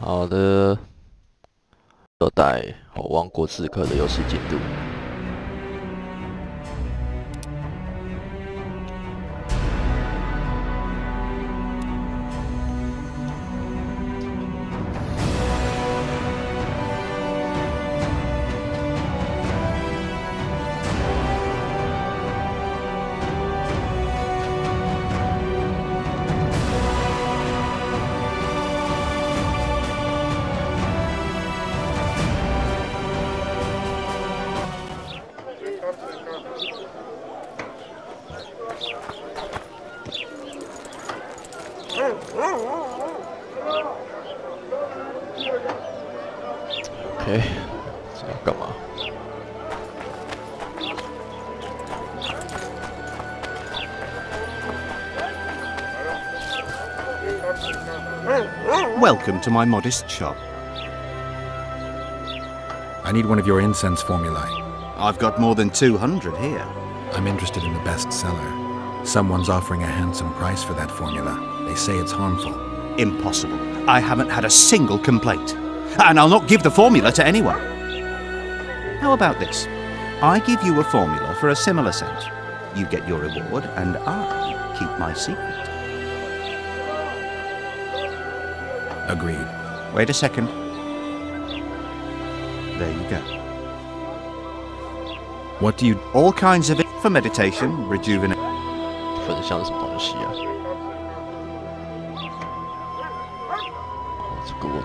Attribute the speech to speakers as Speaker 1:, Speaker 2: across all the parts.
Speaker 1: 好的，有带王国刺客的游戏进度。OK， 这要干嘛？Welcome
Speaker 2: to my modest shop.
Speaker 3: I need one of your incense formulae.
Speaker 2: I've got more than 200 here.
Speaker 3: I'm interested in the best seller. Someone's offering a handsome price for that formula. They say it's harmful.
Speaker 2: Impossible. I haven't had a single complaint. And I'll not give the formula to anyone. How about this? I give you a formula for a similar scent. You get your reward, and I keep my secret.
Speaker 3: Agreed.
Speaker 2: Wait a second. There you go.
Speaker 3: What do you...
Speaker 2: All kinds of it for meditation, rejuvenation.
Speaker 1: 分享什么东西啊？这个我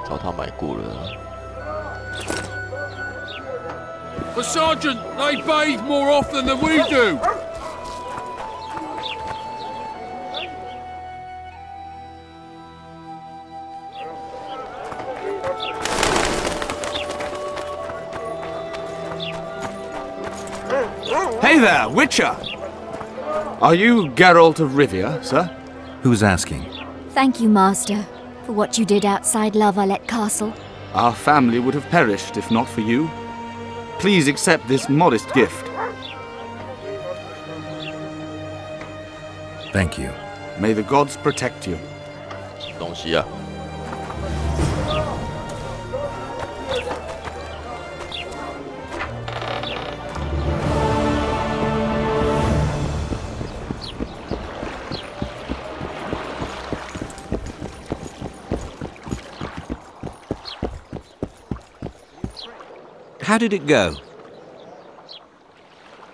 Speaker 1: 找他买过了。
Speaker 4: But Sergeant, they bathe more often than we do.
Speaker 5: Hey there, Witcher! Are you Geralt of Rivia, sir?
Speaker 3: Who's asking?
Speaker 6: Thank you, Master, for what you did outside La Valette Castle.
Speaker 5: Our family would have perished if not for you. Please accept this modest gift.
Speaker 3: Thank you.
Speaker 5: May the gods protect you.
Speaker 1: 什么东西啊？
Speaker 7: How did it go?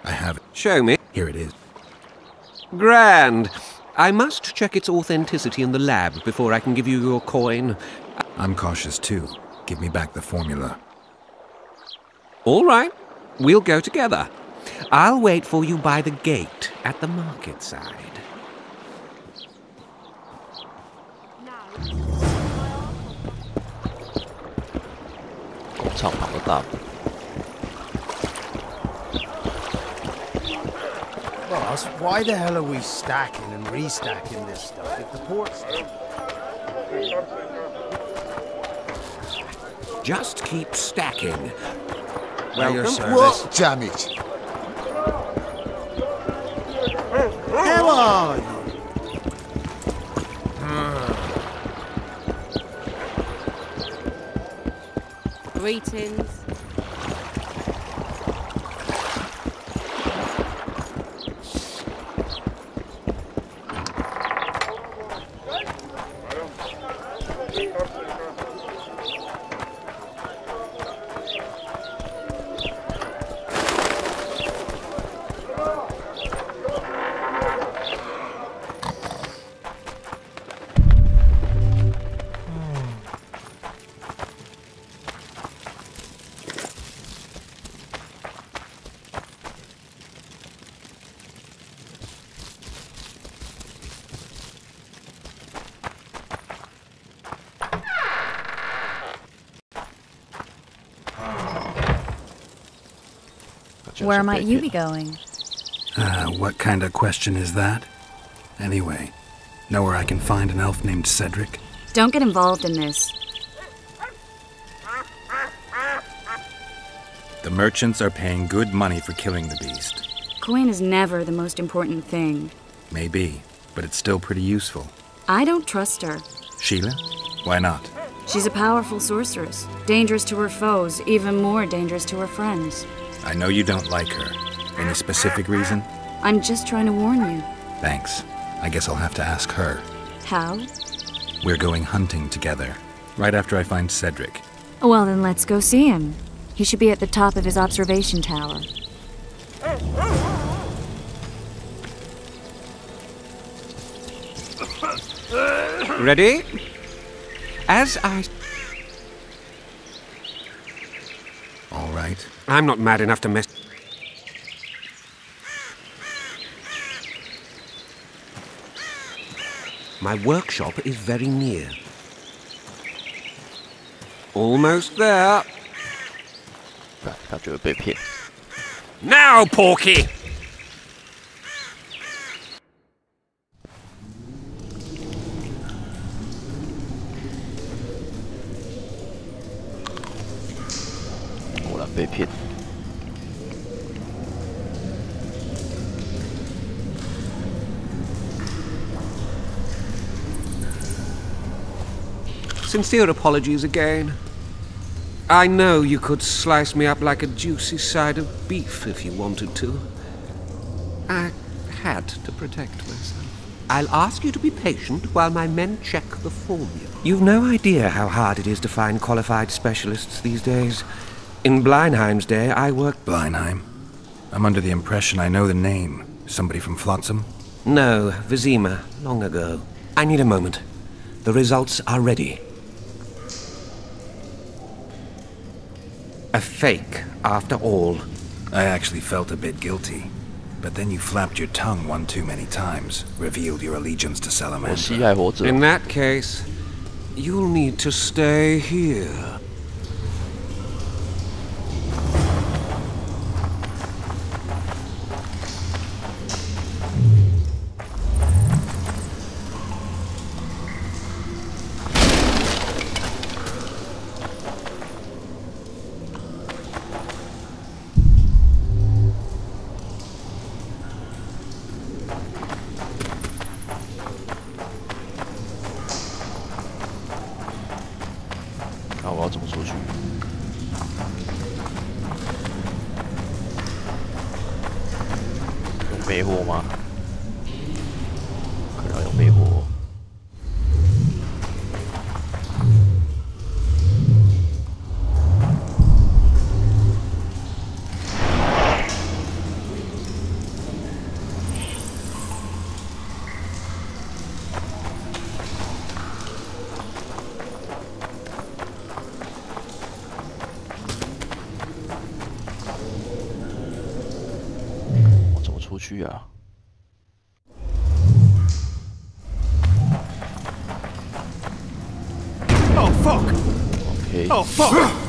Speaker 3: I have it.
Speaker 7: Show me.
Speaker 3: Here it is.
Speaker 7: Grand. I must check its authenticity in the lab before I can give you your coin.
Speaker 3: I'm cautious too. Give me back the formula.
Speaker 7: All right. We'll go together. I'll wait for you by the gate at the market side.
Speaker 8: Boss, why the hell are we stacking and restacking this stuff if the port's...
Speaker 7: Just keep stacking.
Speaker 8: Welcome.
Speaker 9: Whoa, damn it!
Speaker 8: Come on!
Speaker 10: Greetings.
Speaker 11: Where might you be going?
Speaker 3: What kind of question is that? Anyway, know where I can find an elf named Cedric?
Speaker 11: Don't get involved in this.
Speaker 3: The merchants are paying good money for killing the beast.
Speaker 11: Coin is never the most important thing.
Speaker 3: Maybe, but it's still pretty useful.
Speaker 11: I don't trust her.
Speaker 3: Sheila? Why not?
Speaker 11: She's a powerful sorceress. Dangerous to her foes, even more dangerous to her friends.
Speaker 3: I know you don't like her. Any specific reason?
Speaker 11: I'm just trying to warn you.
Speaker 3: Thanks. I guess I'll have to ask her.
Speaker 11: How?
Speaker 3: We're going hunting together, right after I find Cedric.
Speaker 11: Well, then let's go see him. He should be at the top of his observation tower.
Speaker 7: Ready? As I...
Speaker 3: All right.
Speaker 7: I'm not mad enough to mess... My workshop is very near. Almost there. Now, Porky! Sincere apologies again. I know you could slice me up like a juicy side of beef if you wanted to. I had to protect myself. I'll ask you to be patient while my men check the formula. You've no idea how hard it is to find qualified specialists these days. In Bleinheim's day, I worked...
Speaker 3: Bleinheim? I'm under the impression I know the name. Somebody from Flotsam?
Speaker 7: No, Vizima, long ago. I need a moment. The results are ready. A fake, after all.
Speaker 3: I actually felt a bit guilty. But then you flapped your tongue one too many times, revealed your allegiance to Salamandra.
Speaker 7: In that case, you'll need to stay here.
Speaker 8: Oh fuck!
Speaker 1: Okay.
Speaker 8: Oh fuck!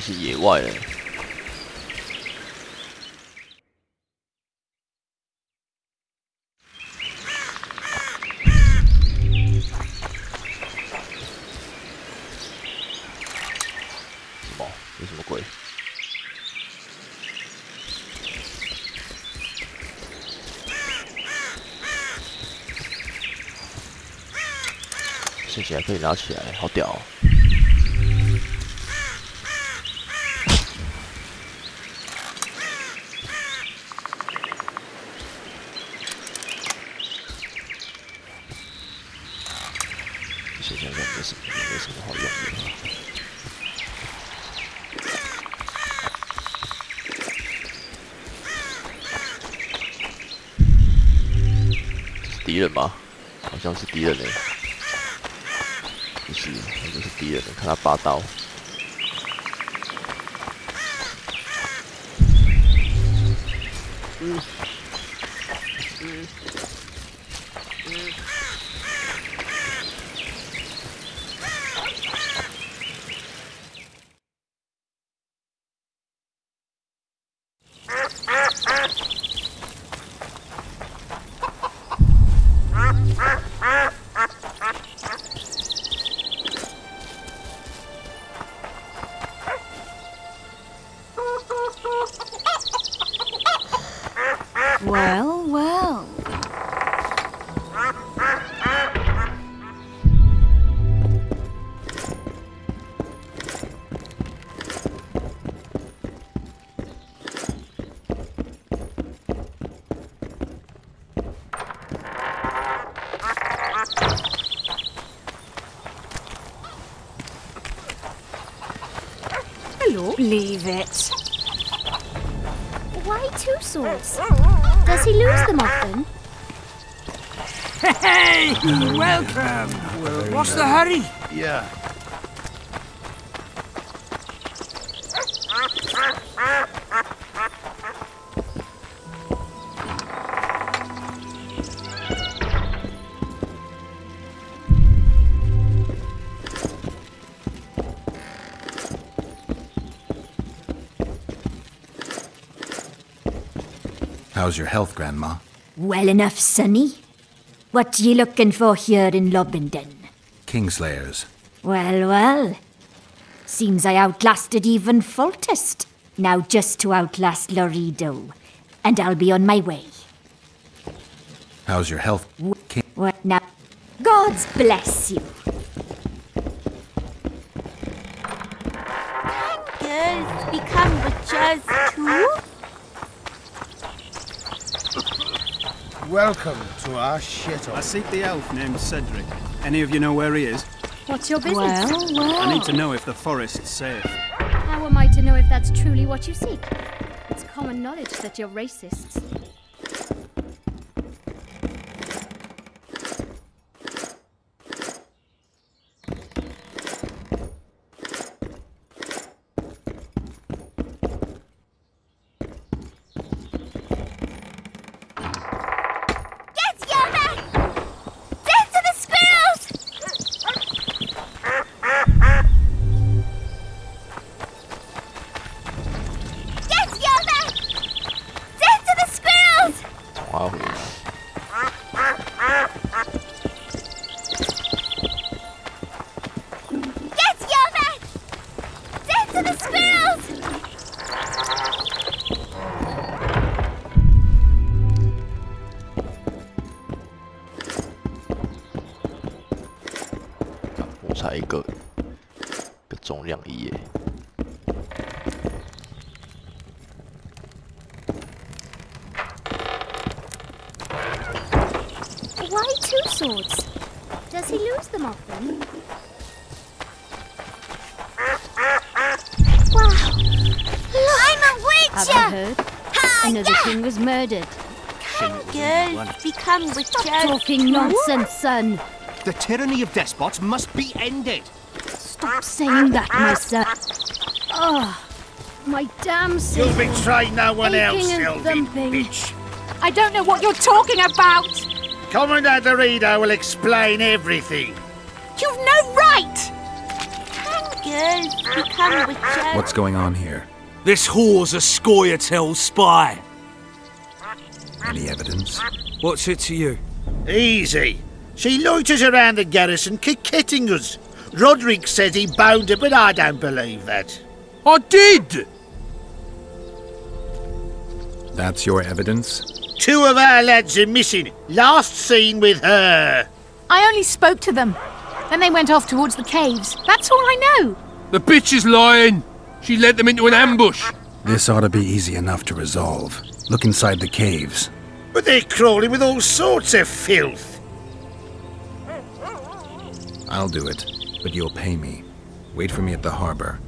Speaker 1: 是野外了。什么？有什么鬼？现在可以拿起来，好屌哦！现在没什么好用的。这是敌人吗？好像是敌人诶。不是，那就是敌人。看他拔刀。
Speaker 6: Well, well.
Speaker 11: Hello? Leave it.
Speaker 6: Why 2 swords? Does he lose them often?
Speaker 4: Hey! Welcome! What's the hurry?
Speaker 8: Yeah.
Speaker 3: How's your health, Grandma?
Speaker 6: Well enough, sonny. What ye looking for here in Lobenden?
Speaker 3: Kingslayers.
Speaker 6: Well, well. Seems I outlasted even Foltest. Now just to outlast Laredo. And I'll be on my way.
Speaker 3: How's your health?
Speaker 6: What now? God's bless you.
Speaker 10: Can girls become witches too?
Speaker 8: Welcome to our shithole.
Speaker 9: I seek the elf named Cedric. Any of you know where he is?
Speaker 6: What's your business?
Speaker 11: Well, well.
Speaker 9: I need to know if the forest's safe.
Speaker 6: How am I to know if that's truly what you seek? It's common knowledge that you're racists. Why 2 swords? Does he lose them often? Wow! Look! I'm a witch! Have you heard? Another king was murdered.
Speaker 10: Can girls become witches?
Speaker 6: Stop talking nonsense, son!
Speaker 8: The tyranny of despots must be ended.
Speaker 6: Stop saying that, my son. Oh, my damn sin.
Speaker 8: You'll betray no one else,
Speaker 6: Aching and
Speaker 8: Sylvie,
Speaker 6: thumping.
Speaker 8: bitch.
Speaker 11: I don't know what you're talking about!
Speaker 8: Commandant Laredo will explain everything.
Speaker 11: You've no right!
Speaker 10: Can girls become witches.
Speaker 3: What's going on here?
Speaker 12: This whore's a Scoia'tael spy.
Speaker 3: Any evidence?
Speaker 12: What's it to you?
Speaker 8: Easy. She loiters around the garrison kick-kitting us. Roderick says he bound her, but I don't believe that.
Speaker 4: I did!
Speaker 3: That's your evidence?
Speaker 8: 2 of our lads are missing. Last seen with her.
Speaker 13: I only spoke to them. Then they went off towards the caves. That's all I know.
Speaker 4: The bitch is lying. She led them into an ambush.
Speaker 3: This ought to be easy enough to resolve. Look inside the caves.
Speaker 8: But they're crawling with all sorts of filth.
Speaker 3: I'll do it, but you'll pay me. Wait for me at the harbor.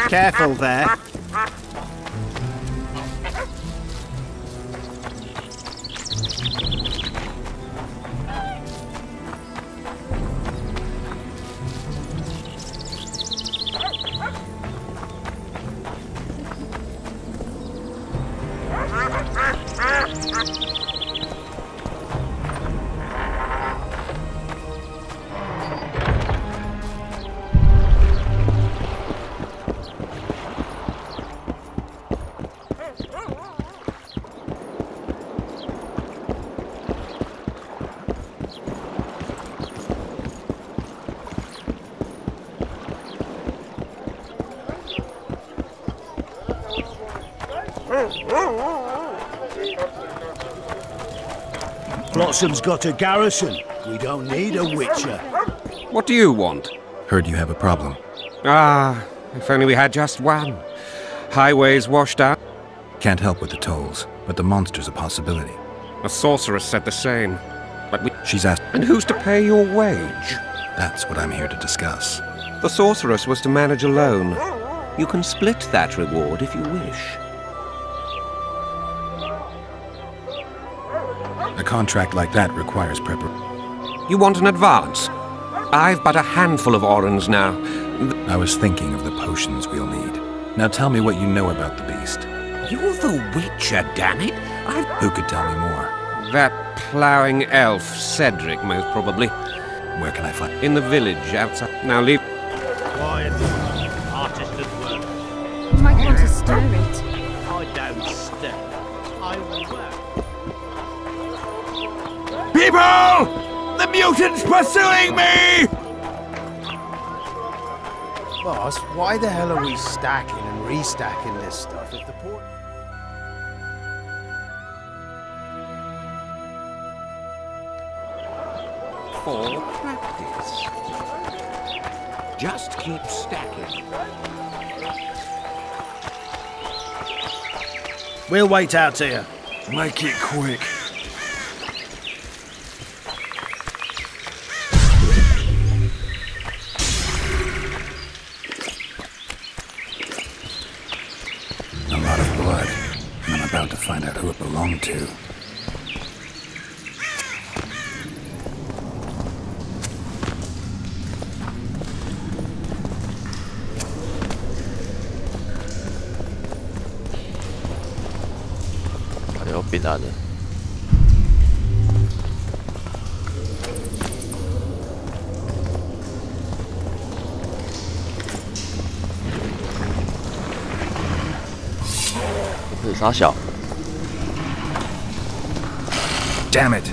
Speaker 2: Careful there.
Speaker 8: Blossom's got a garrison. We don't need a witcher.
Speaker 7: What do you want?
Speaker 3: Heard you have a problem.
Speaker 7: Ah, if only we had just one. Highways washed out.
Speaker 3: Can't help with the tolls, but the monster's a possibility.
Speaker 7: A sorceress said the same. But
Speaker 3: She's asked...
Speaker 7: And who's to pay your wage?
Speaker 3: That's what I'm here to discuss.
Speaker 7: The sorceress was to manage alone. You can split that reward if you wish.
Speaker 3: A contract like that requires preparation.
Speaker 7: You want an advance? I've but a handful of orens now.
Speaker 3: I was thinking of the potions we'll need. Now tell me what you know about the beast.
Speaker 7: You're the Witcher, damn it!
Speaker 3: Who could tell me more?
Speaker 7: That ploughing elf, Cedric, most probably.
Speaker 3: Where can I find...
Speaker 7: In the village outside. Now leave...
Speaker 8: Quiet. Artist at work.
Speaker 13: You might want to stir it.
Speaker 8: I don't stir. I will work.
Speaker 12: People! The mutant's pursuing me!
Speaker 8: Boss, why the hell are we stacking and restacking this stuff if the port...
Speaker 7: For practice. Just keep stacking.
Speaker 8: We'll wait out here.
Speaker 12: Make it quick.
Speaker 3: A lot of blood, and I'm about to find out who it belonged to.
Speaker 1: 变暗了。这是啥小
Speaker 3: Damn it!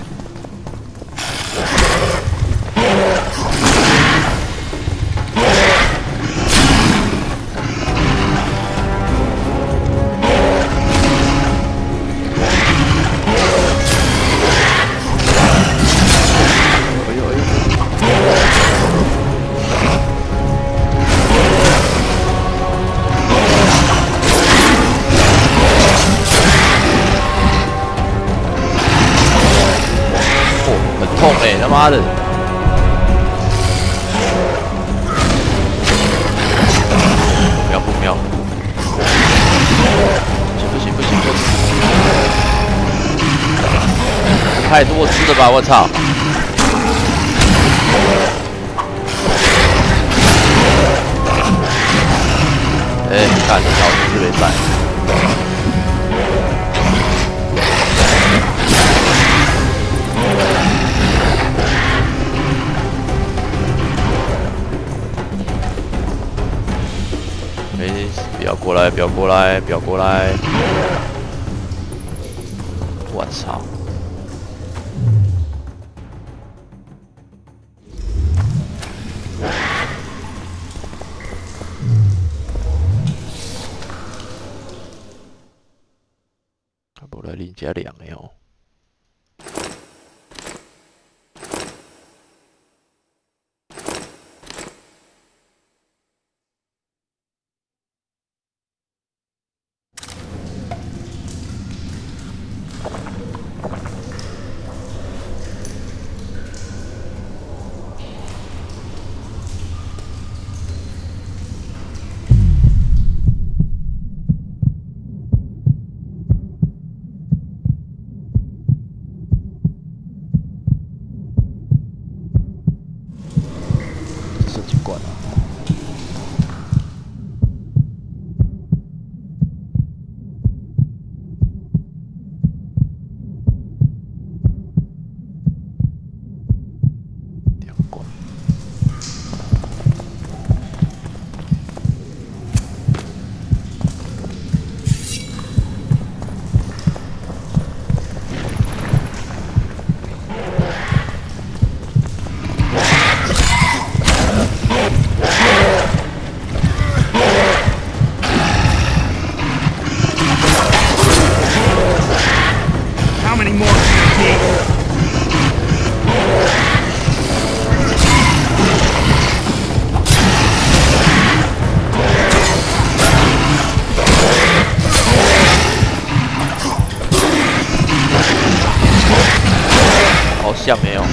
Speaker 1: 妈的！瞄不瞄？不行！太多只了吧！我操！哎，干这条是没在。哎，不要过来！我操！无来恁遮凉的哦。像没有。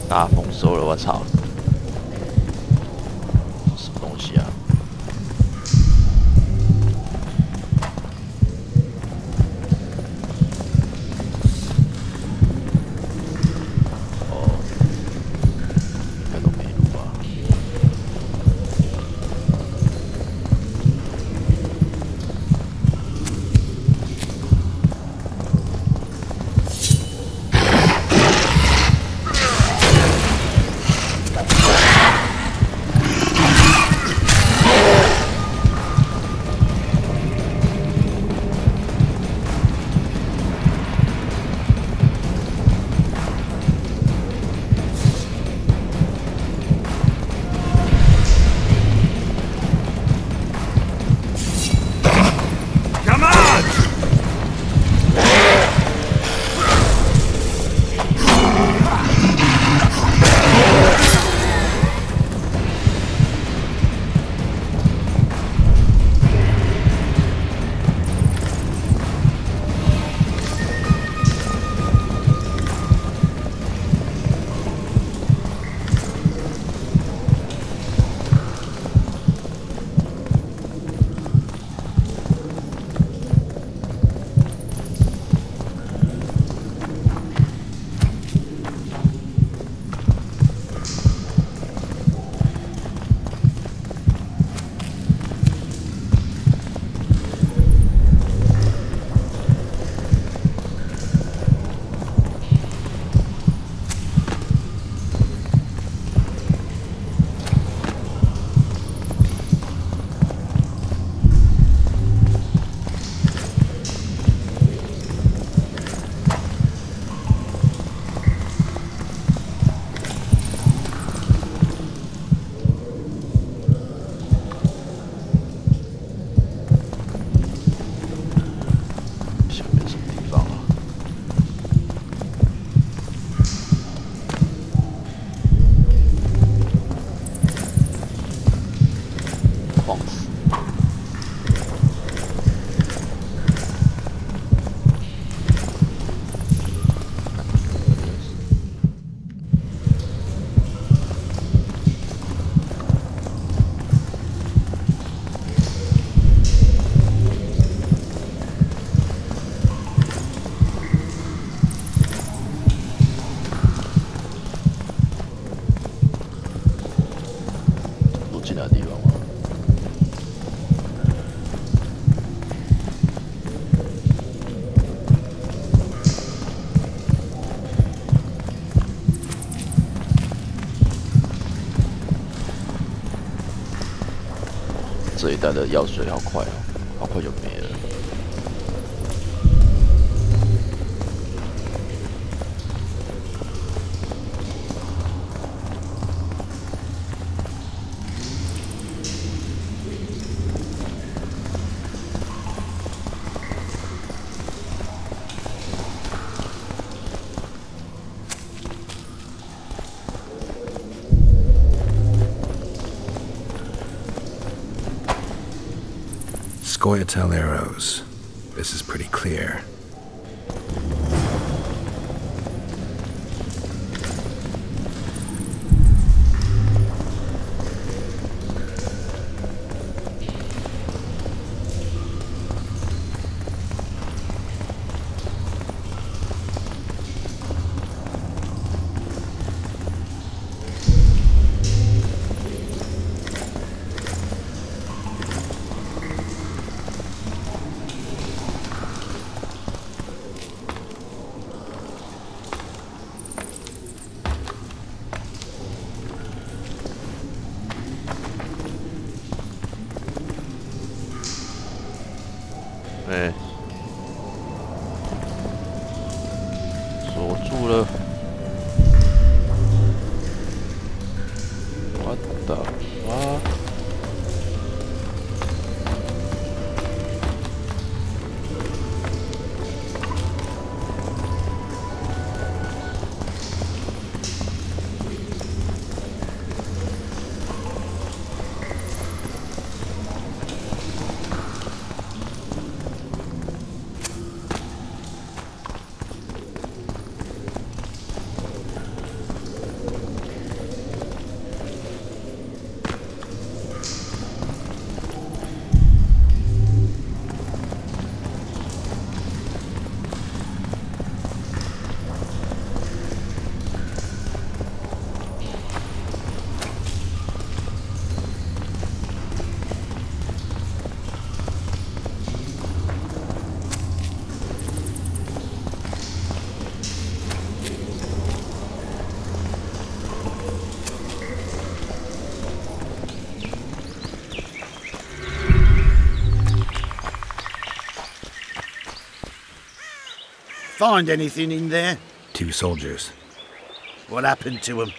Speaker 1: 大丰收了，我操！什么东西啊？哦，应该都没路吧？其他地方吗？这一带的药水好快哦，好快就没了。
Speaker 3: Scoia'tael arrows. This is pretty clear.
Speaker 1: 哎，锁住了。What the fuck？
Speaker 8: Find anything in there?
Speaker 3: 2 soldiers.
Speaker 8: What happened to them?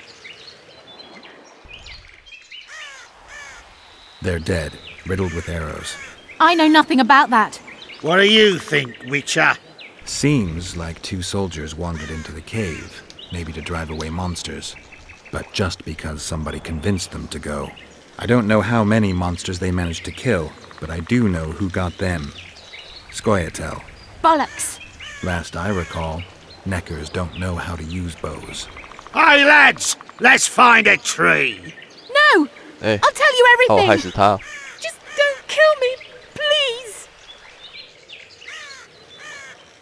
Speaker 3: They're dead, riddled with arrows.
Speaker 13: I know nothing about that.
Speaker 8: What do you think, Witcher?
Speaker 3: Seems like 2 soldiers wandered into the cave, maybe to drive away monsters. But just because somebody convinced them to go. I don't know how many monsters they managed to kill, but I do know who got them. Scoia'tael.
Speaker 13: Bollocks.
Speaker 3: Last I recall, Neckers don't know how to use bows.
Speaker 8: Hey, lads! Let's find a tree!
Speaker 13: No!
Speaker 1: Hey.
Speaker 13: I'll tell you everything!
Speaker 1: 害死他
Speaker 13: Just don't kill me, please!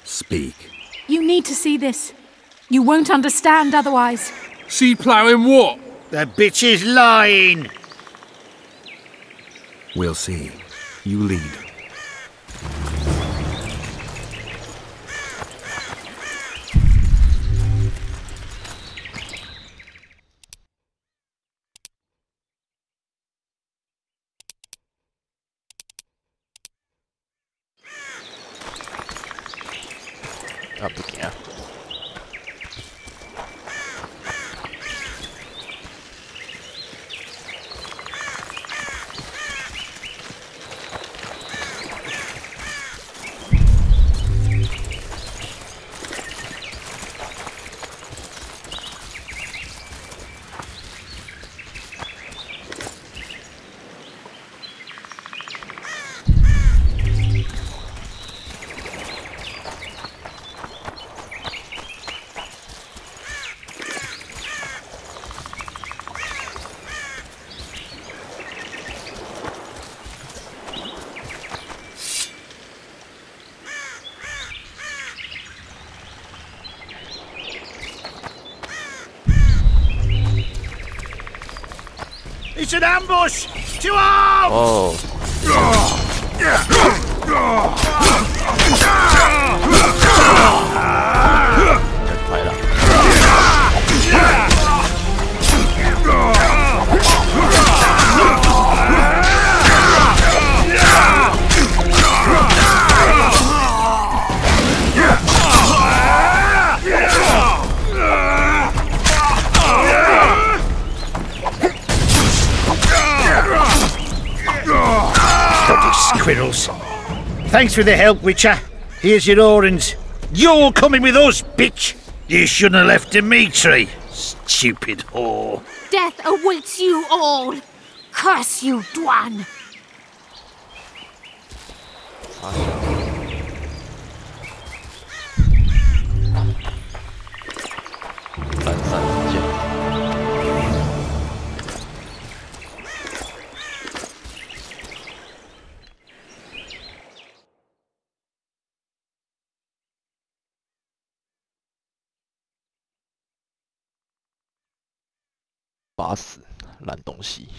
Speaker 3: Speak.
Speaker 13: You need to see this. You won't understand otherwise.
Speaker 4: See ploughing what?
Speaker 8: The bitch is lying!
Speaker 3: We'll see. You lead.
Speaker 1: Ah,不行啊！
Speaker 8: It's an ambush! To arms!
Speaker 1: 哦。拍了。
Speaker 8: Squirrels. Thanks for the help, Witcher. Here's your orange. You're coming with us, bitch! You shouldn't have left Dimitri. Stupid whore.
Speaker 10: Death awaits you all. Curse you, Dwan.
Speaker 1: 3-3剑。打死烂东西！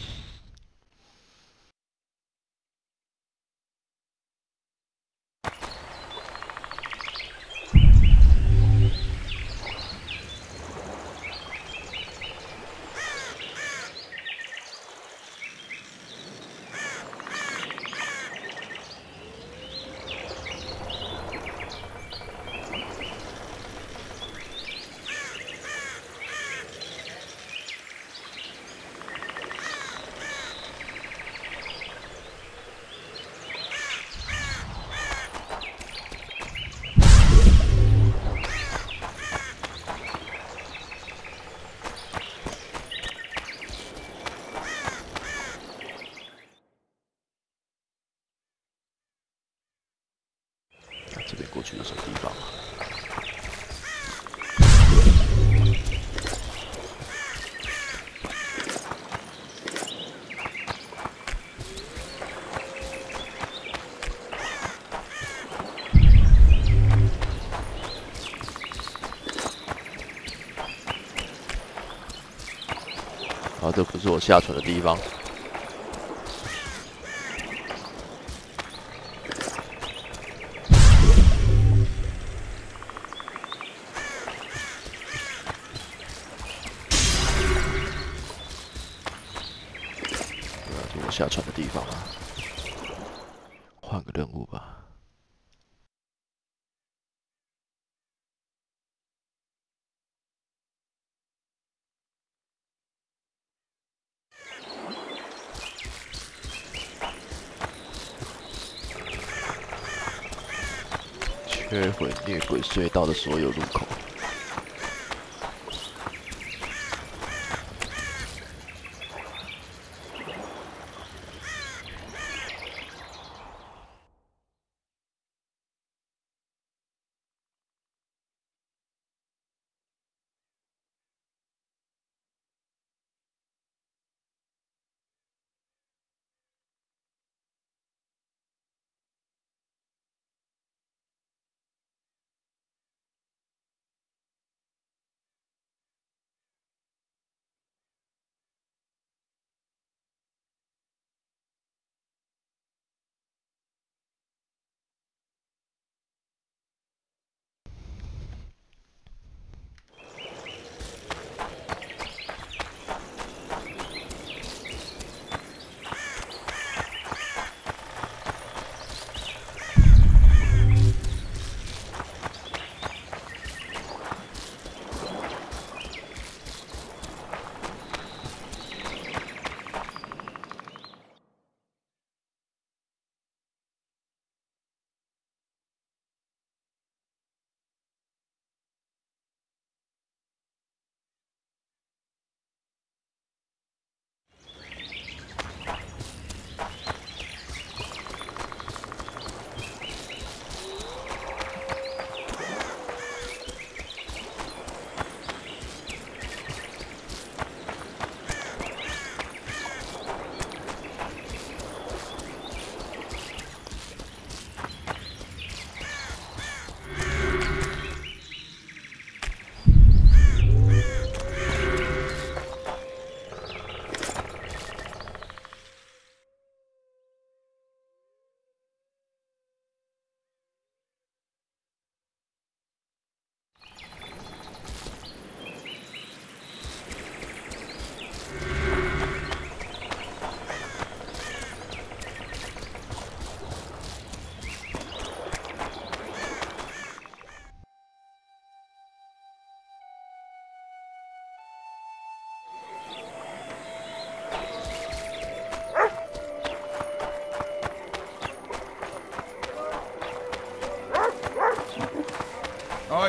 Speaker 1: 这边过去有什么地方啊？啊，这不是我下船的地方。下船的地方啊，换个任务吧。摧毁虐鬼隧道的所有入口。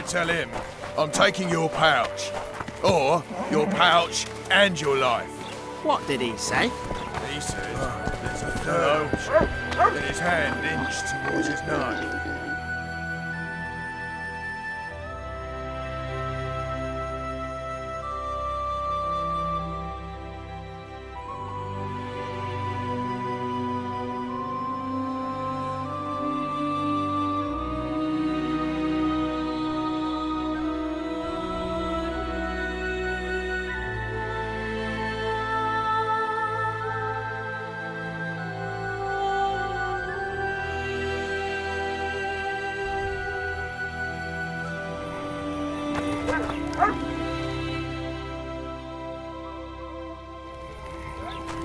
Speaker 14: I tell him I'm taking your pouch. Or your pouch and your life.
Speaker 15: What did he say?
Speaker 14: He said there's a third option. Then his hand inched towards his knife.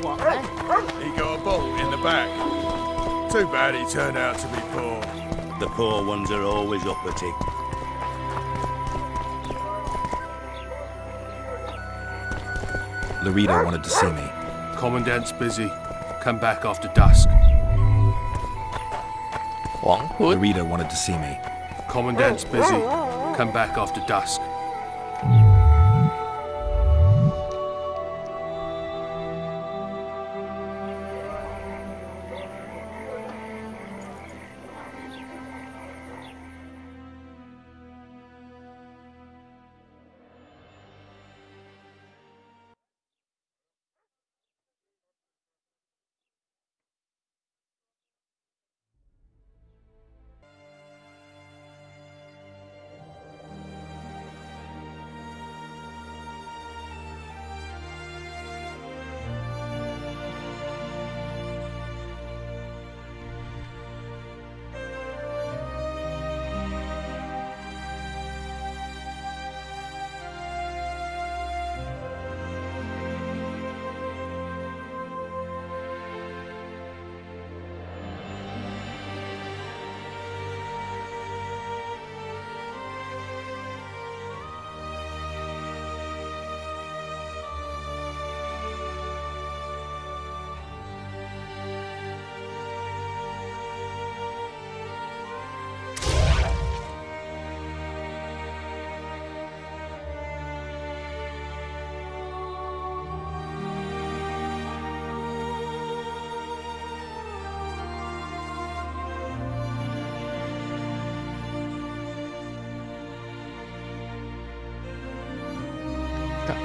Speaker 15: What then?
Speaker 14: He got a bolt in the back. Too bad he turned out to be poor.
Speaker 16: The poor ones are always uppity.
Speaker 3: Laredo wanted to see me.
Speaker 4: Commandant's busy. Come back after dusk.
Speaker 3: Laredo wanted to see me.
Speaker 4: Commandant's busy. Come back after dusk.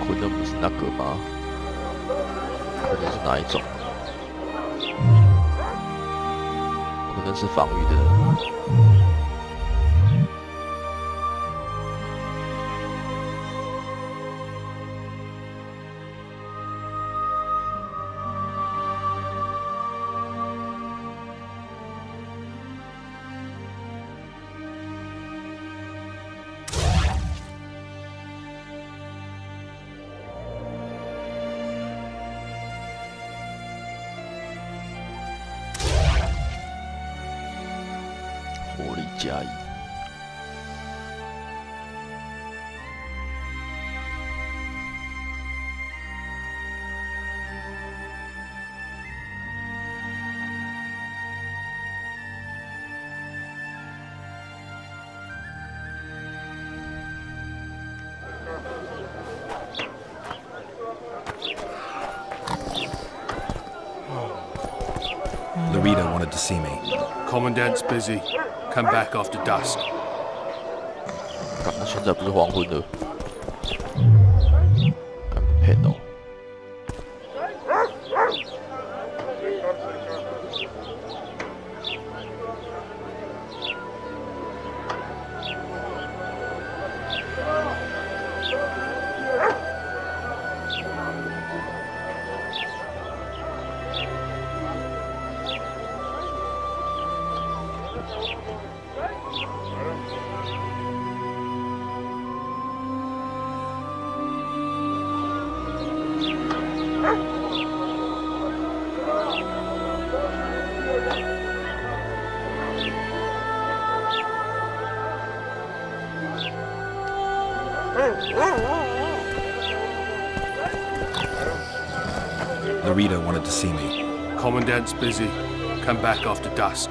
Speaker 1: 困的不是那个吗？困的是哪一种？困的是防御的。火力加1。
Speaker 3: Laredo wanted to see me.
Speaker 4: Commandant's busy. Come back after dusk.
Speaker 1: 现在不是黄昏了，很骗哦。
Speaker 3: Laredo wanted to see me.
Speaker 4: Commandant's busy. Come back after dusk.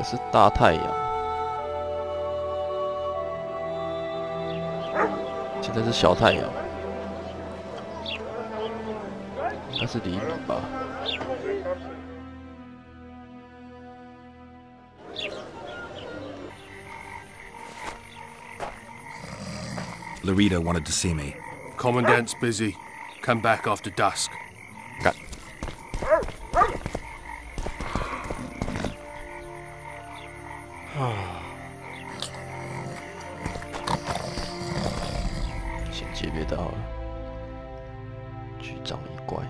Speaker 1: 个是大太阳，现在是小太阳，应该是厘米吧。
Speaker 3: Laredo wanted to see me.
Speaker 4: Commandant's busy. Come back after dusk.
Speaker 1: Got. 衔接别到了，局长一怪。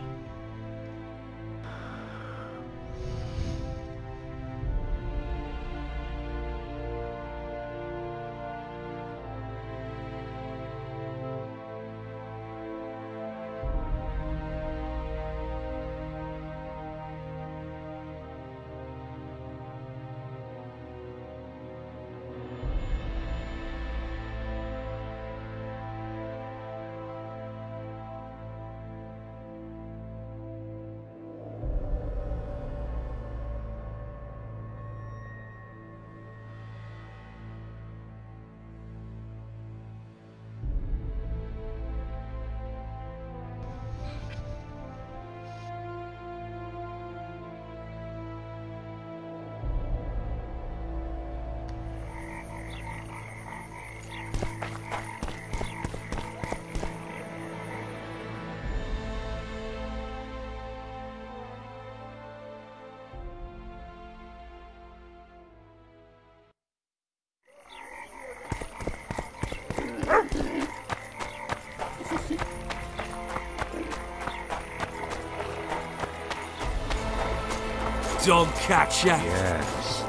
Speaker 12: Dog catcher.
Speaker 3: Yes.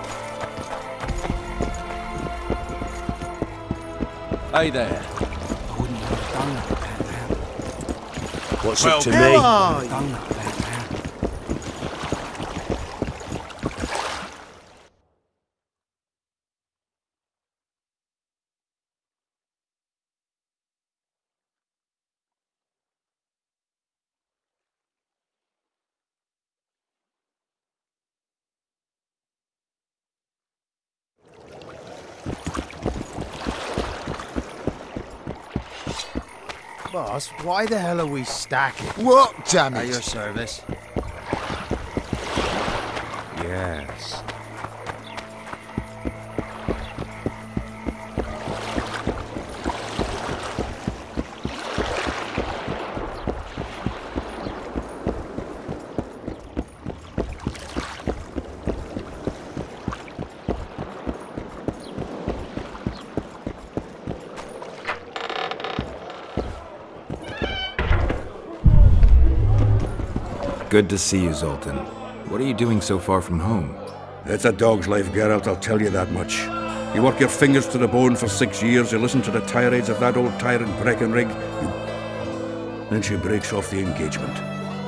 Speaker 12: Hey there.
Speaker 15: I wouldn't have done that without that.
Speaker 16: What's
Speaker 12: Well,
Speaker 16: up to
Speaker 12: how
Speaker 16: me?
Speaker 15: Done that without that.
Speaker 8: Boss, why the hell are we stacking?
Speaker 14: What, damn
Speaker 8: At
Speaker 14: it?
Speaker 8: your service.
Speaker 3: Yes. Good to see you, Zoltan. What are you doing so far from home?
Speaker 17: It's a dog's life, Geralt, I'll tell you that much. You work your fingers to the bone for 6 years, you listen to the tirades of that old tyrant Breckenrig, then she breaks off the engagement.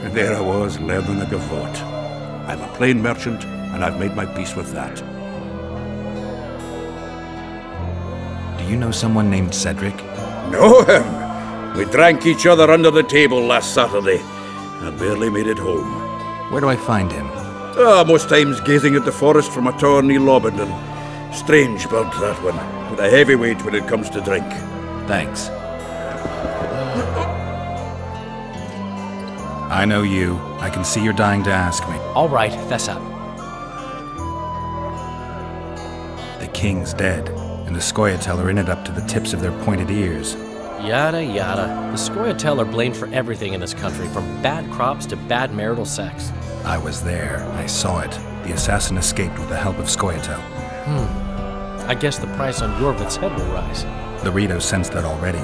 Speaker 17: And there I was, learning a gavotte. I'm a plain merchant, and I've made my peace with that.
Speaker 3: Do you know someone named Cedric?
Speaker 17: Know him? We drank each other under the table last Saturday. I barely made it home.
Speaker 3: Where do I find him?
Speaker 17: Most times gazing at the forest from a tower near Lobendon. Strange bird, that one, but a heavyweight when it comes to drink.
Speaker 3: Thanks. I know you. I can see you're dying to ask me.
Speaker 18: All right, fess up.
Speaker 3: The king's dead, and the Scoia'tael are in it up to the tips of their pointed ears.
Speaker 18: Yada yada. The Scoia'tael are blamed for everything in this country, from bad crops to bad marital sex.
Speaker 3: I was there. I saw it. The assassin escaped with the help of Scoia'tael.
Speaker 18: I guess the price on Yorvith's head will rise.
Speaker 3: Laredo sensed that already.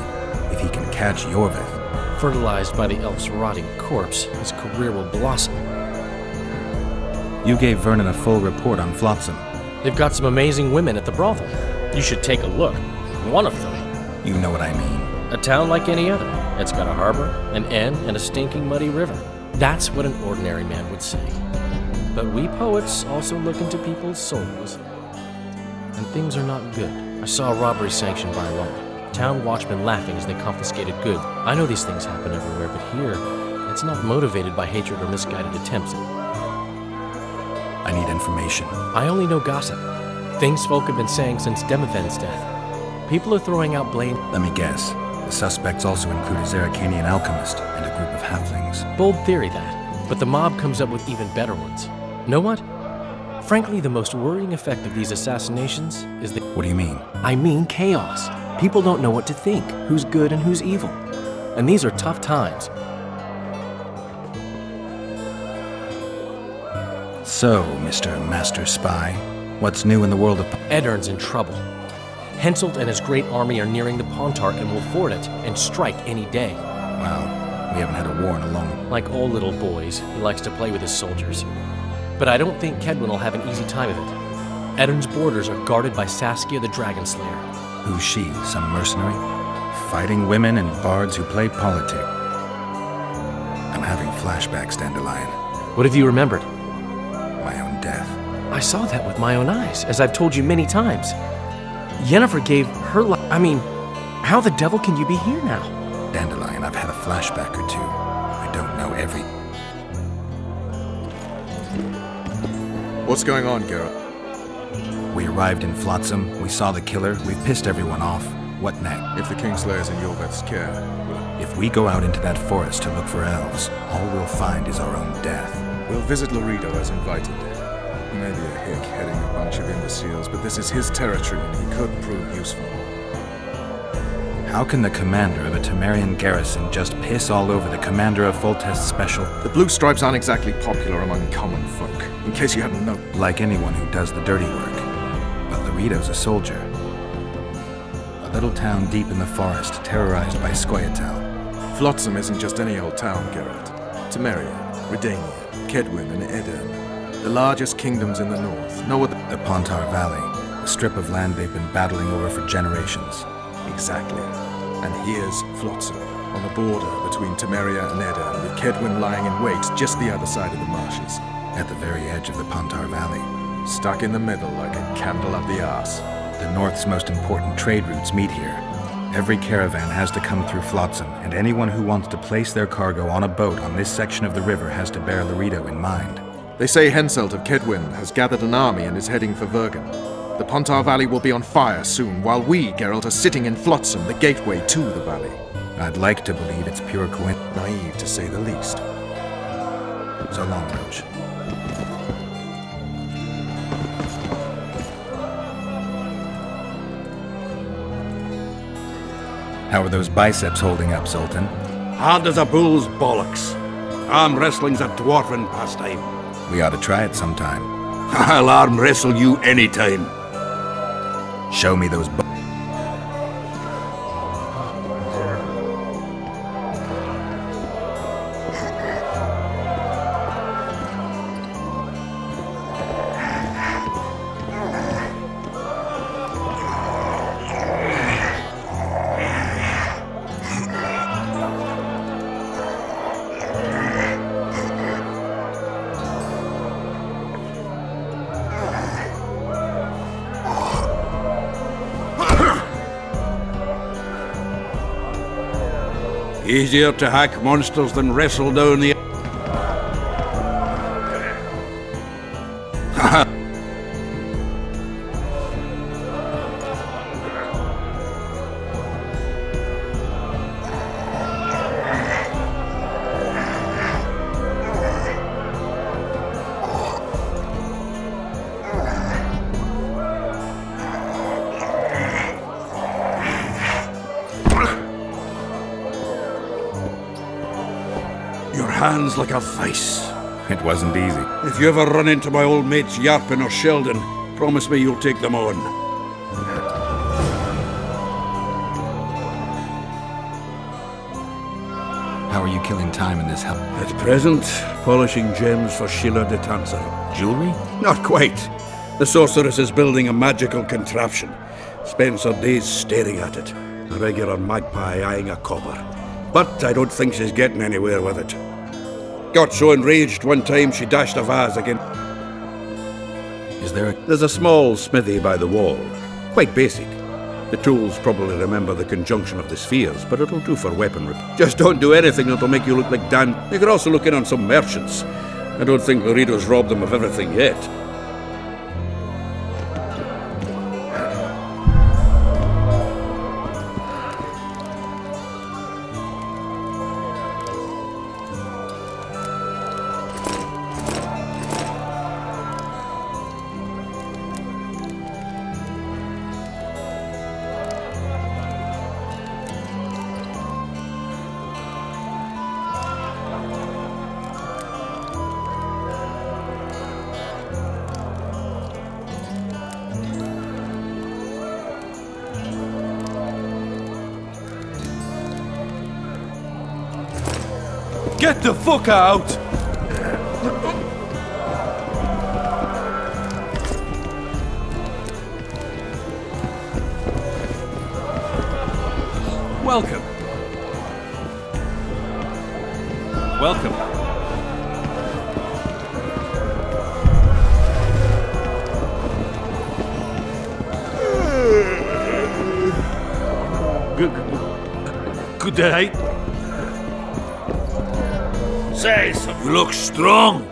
Speaker 3: If he can catch Yorvith.
Speaker 18: Fertilized by the elf's rotting corpse, his career will blossom.
Speaker 3: You gave Vernon a full report on Flotsam.
Speaker 18: They've got some amazing women at the brothel. You should take a look. One of them.
Speaker 3: You know what I mean.
Speaker 18: A town like any other. It's got a harbor, an inn, and a stinking muddy river. That's what an ordinary man would say. But we poets also look into people's souls. And things are not good. I saw a robbery sanctioned by law. Town watchmen laughing as they confiscated goods. I know these things happen everywhere, but here, it's not motivated by hatred or misguided attempts.
Speaker 3: I need information.
Speaker 18: I only know gossip. Things folk have been saying since Demiven's death. People are throwing out blame.
Speaker 3: Let me guess. The suspects also include a Zerrikanian alchemist and a group of halflings.
Speaker 18: Bold theory, that. But the mob comes up with even better ones. Know what? Frankly, the most worrying effect of these assassinations is the—
Speaker 3: What do you mean?
Speaker 18: I mean chaos. People don't know what to think, who's good and who's evil. And these are tough times.
Speaker 3: So, Mr. Master Spy, what's new in the world of—
Speaker 18: Eddern's in trouble. Henselt and his great army are nearing the Pontar and will ford it and strike any day.
Speaker 3: Wow, we haven't had a war in a long—
Speaker 18: Like all little boys, he likes to play with his soldiers. But I don't think Kedwin will have an easy time of it. Eddern's borders are guarded by Saskia the Dragon Slayer.
Speaker 3: Who's she? Some mercenary? Fighting women and bards who play politic. I'm having flashbacks, Dandelion.
Speaker 18: What have you remembered?
Speaker 3: My own death.
Speaker 18: I saw that with my own eyes, as I've told you many times. Yennefer gave her life. I mean, how the devil can you be here now?
Speaker 3: Dandelion, I've had a flashback or two. I don't know every—
Speaker 19: What's going on, Geralt?
Speaker 3: We arrived in Flotsam, we saw the killer, we've pissed everyone off. What next?
Speaker 19: If the Kingslayer's in Yorveth's care,
Speaker 3: If we go out into that forest to look for elves, all we'll find is our own death.
Speaker 19: we'll visit Laredo as invited. He may be a hick heading a bunch of imbeciles, but this is his territory and he could prove useful.
Speaker 3: How can the commander of a Temerian garrison just piss all over the commander of Foltest's special—
Speaker 19: The Blue Stripes aren't exactly popular among common folk, in case you hadn't known.
Speaker 3: Like anyone who does the dirty work. But Laredo's a soldier. A little town deep in the forest, terrorized by Scoia'tael.
Speaker 19: Flotsam isn't just any old town, Geralt. Temeria, Redania, Kedwin, and Edirn. The largest kingdoms in the north. No other—
Speaker 3: The Pontar Valley, a strip of land they've been battling over for generations.
Speaker 19: Exactly. And here's Flotsam, on the border between Temeria and Edirn, with Kedwin lying in wait just the other side of the marshes.
Speaker 3: At the very edge of the Pontar Valley.
Speaker 19: Stuck in the middle like a candle up the arse.
Speaker 3: The North's most important trade routes meet here. Every caravan has to come through Flotsam, and anyone who wants to place their cargo on a boat on this section of the river has to bear Laredo in mind.
Speaker 19: They say Henselt of Kedwin has gathered an army and is heading for Vergen. The Pontar Valley will be on fire soon, while we, Geralt, are sitting in Flotsam, the gateway to the valley.
Speaker 3: I'd like to believe it's pure coincidence.
Speaker 19: Naive, to say the least.
Speaker 3: So long, Roach. How are those biceps holding up, Zoltan?
Speaker 17: Hard as a bull's bollocks. Arm wrestling's a dwarven pastime.
Speaker 3: We ought to try it sometime.
Speaker 17: I'll arm wrestle you anytime.
Speaker 3: Show me those
Speaker 17: Easier to hack monsters than wrestle down the— hands like a vice.
Speaker 3: It wasn't easy.
Speaker 17: If you ever run into my old mates Yarpin or Sheldon, promise me you'll take them on.
Speaker 3: How are you killing time in this hell?
Speaker 17: At present, polishing gems for Sheila de Tanzer.
Speaker 3: Jewelry?
Speaker 17: Not quite. The sorceress is building a magical contraption. Spends her days staring at it. A regular magpie eyeing a copper. But I don't think she's getting anywhere with it. Got so enraged one time she dashed a vase again.
Speaker 3: Is there a—
Speaker 17: There's a small smithy by the wall. Quite basic. The tools probably remember the conjunction of the spheres, but it'll do for weaponry. Just don't do anything that'll make you look like Dan. You could also look in on some merchants. I don't think Laredo's robbed them of everything yet.
Speaker 12: Get the fuck out! Welcome. Welcome. Good day.
Speaker 8: Say something.
Speaker 12: You look strong.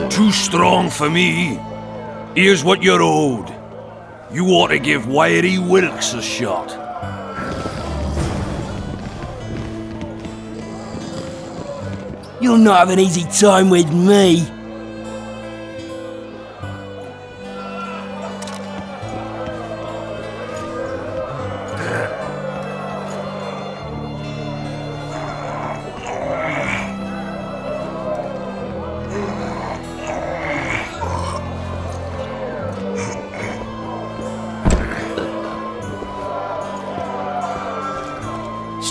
Speaker 1: Too
Speaker 12: strong for me. Here's what you're owed. You ought to give Wiry Wilkes a shot.
Speaker 20: You'll not have an easy time with me.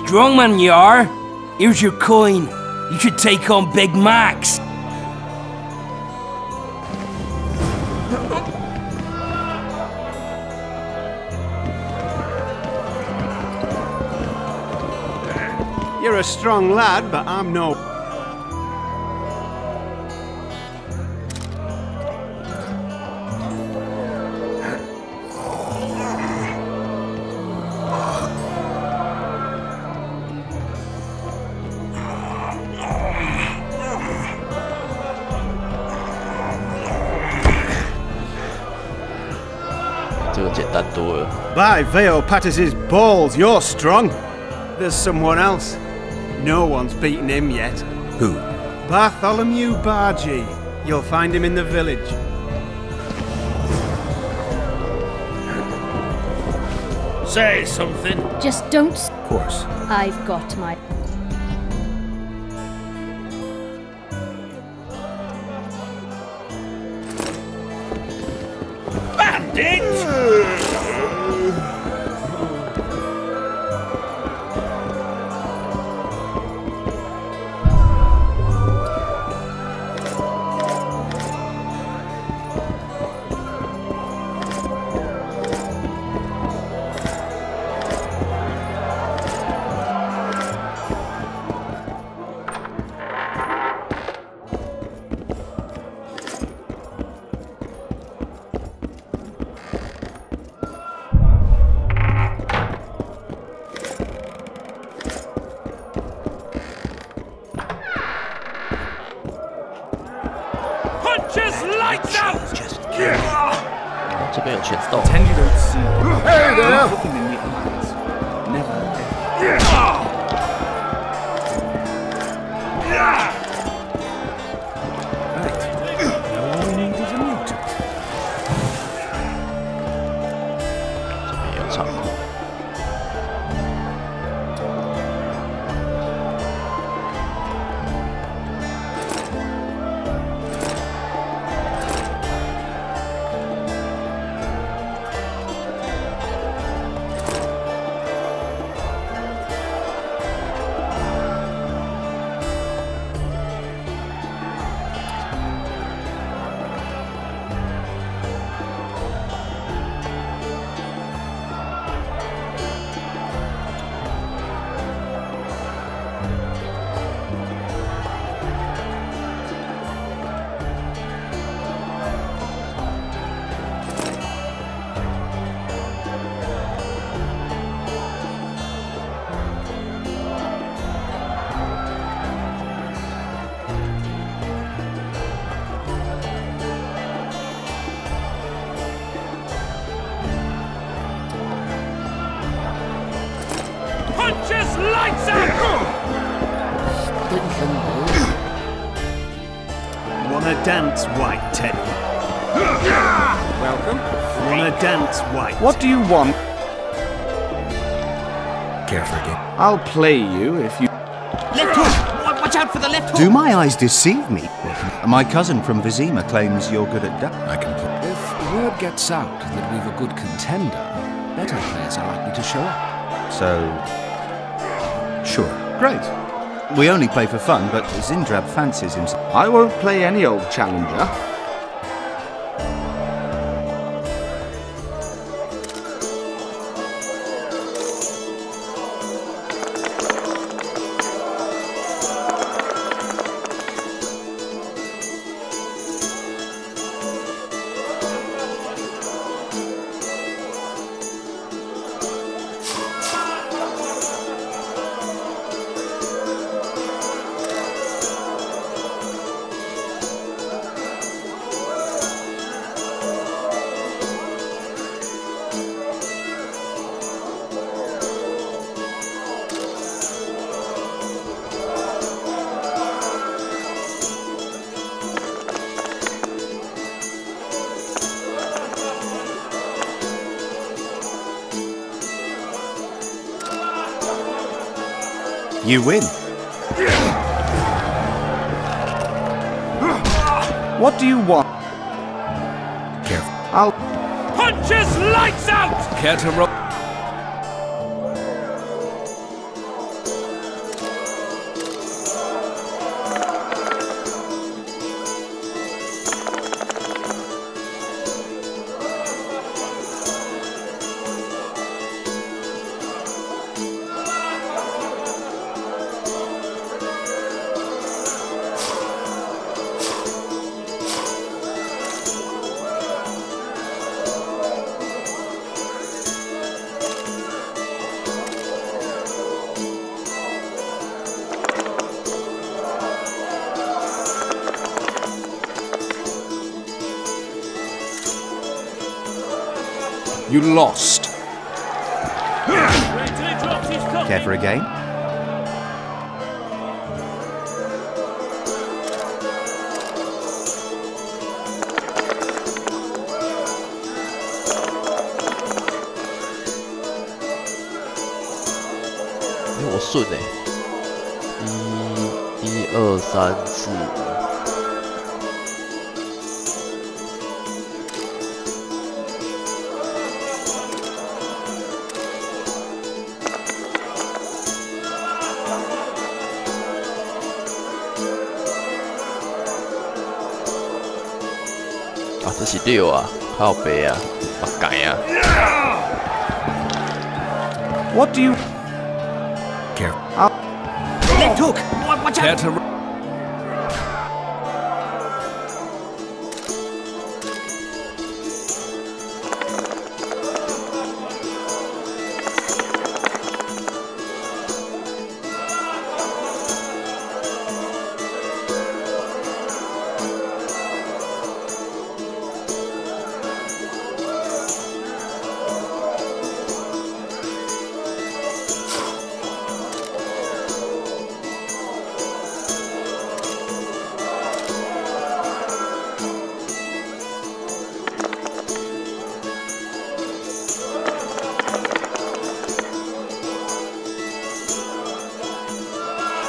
Speaker 20: Strong man you are. Here's your coin. You should take on Big Max.
Speaker 9: You're a strong lad, but I'm no... By Veo Pattis's balls, you're strong. There's someone else. No one's beaten him yet.
Speaker 3: Who?
Speaker 9: Bartholomew Bargee. You'll find him in the village.
Speaker 8: Say something.
Speaker 6: Just don't...
Speaker 3: Of course.
Speaker 6: I've got my...
Speaker 20: Pretend you don't see.
Speaker 9: Hey there!
Speaker 20: Look him in the eyes. Never.
Speaker 9: Right. Now all we need is a mutant.
Speaker 4: lights out!
Speaker 9: Wanna dance, White Teddy?
Speaker 7: Welcome.
Speaker 9: Wanna dance, White?
Speaker 5: What do you want?
Speaker 3: Careful again.
Speaker 5: I'll play you if you...
Speaker 2: Left hook!
Speaker 15: Watch out for the left hook!
Speaker 2: Do my eyes deceive me? My cousin from Vizima claims you're good at
Speaker 3: I can play.
Speaker 15: If word gets out that we've a good contender, better players are likely to show up.
Speaker 2: So... Sure. Great. We only play for fun, but Zindrab fancies himself.
Speaker 5: I won't play any old challenger.
Speaker 2: You win.
Speaker 5: What do you want?
Speaker 3: Careful.
Speaker 5: I'll...
Speaker 4: Punches lights out!
Speaker 12: Care to roll? You lost.
Speaker 2: Care for a game?
Speaker 1: 我顺欸，1、2、3、4、5。啊，这是6啊，靠北啊，把改啊。
Speaker 5: What do you...
Speaker 3: Careful.
Speaker 15: Left hook! Watch
Speaker 12: Care
Speaker 15: out!
Speaker 12: to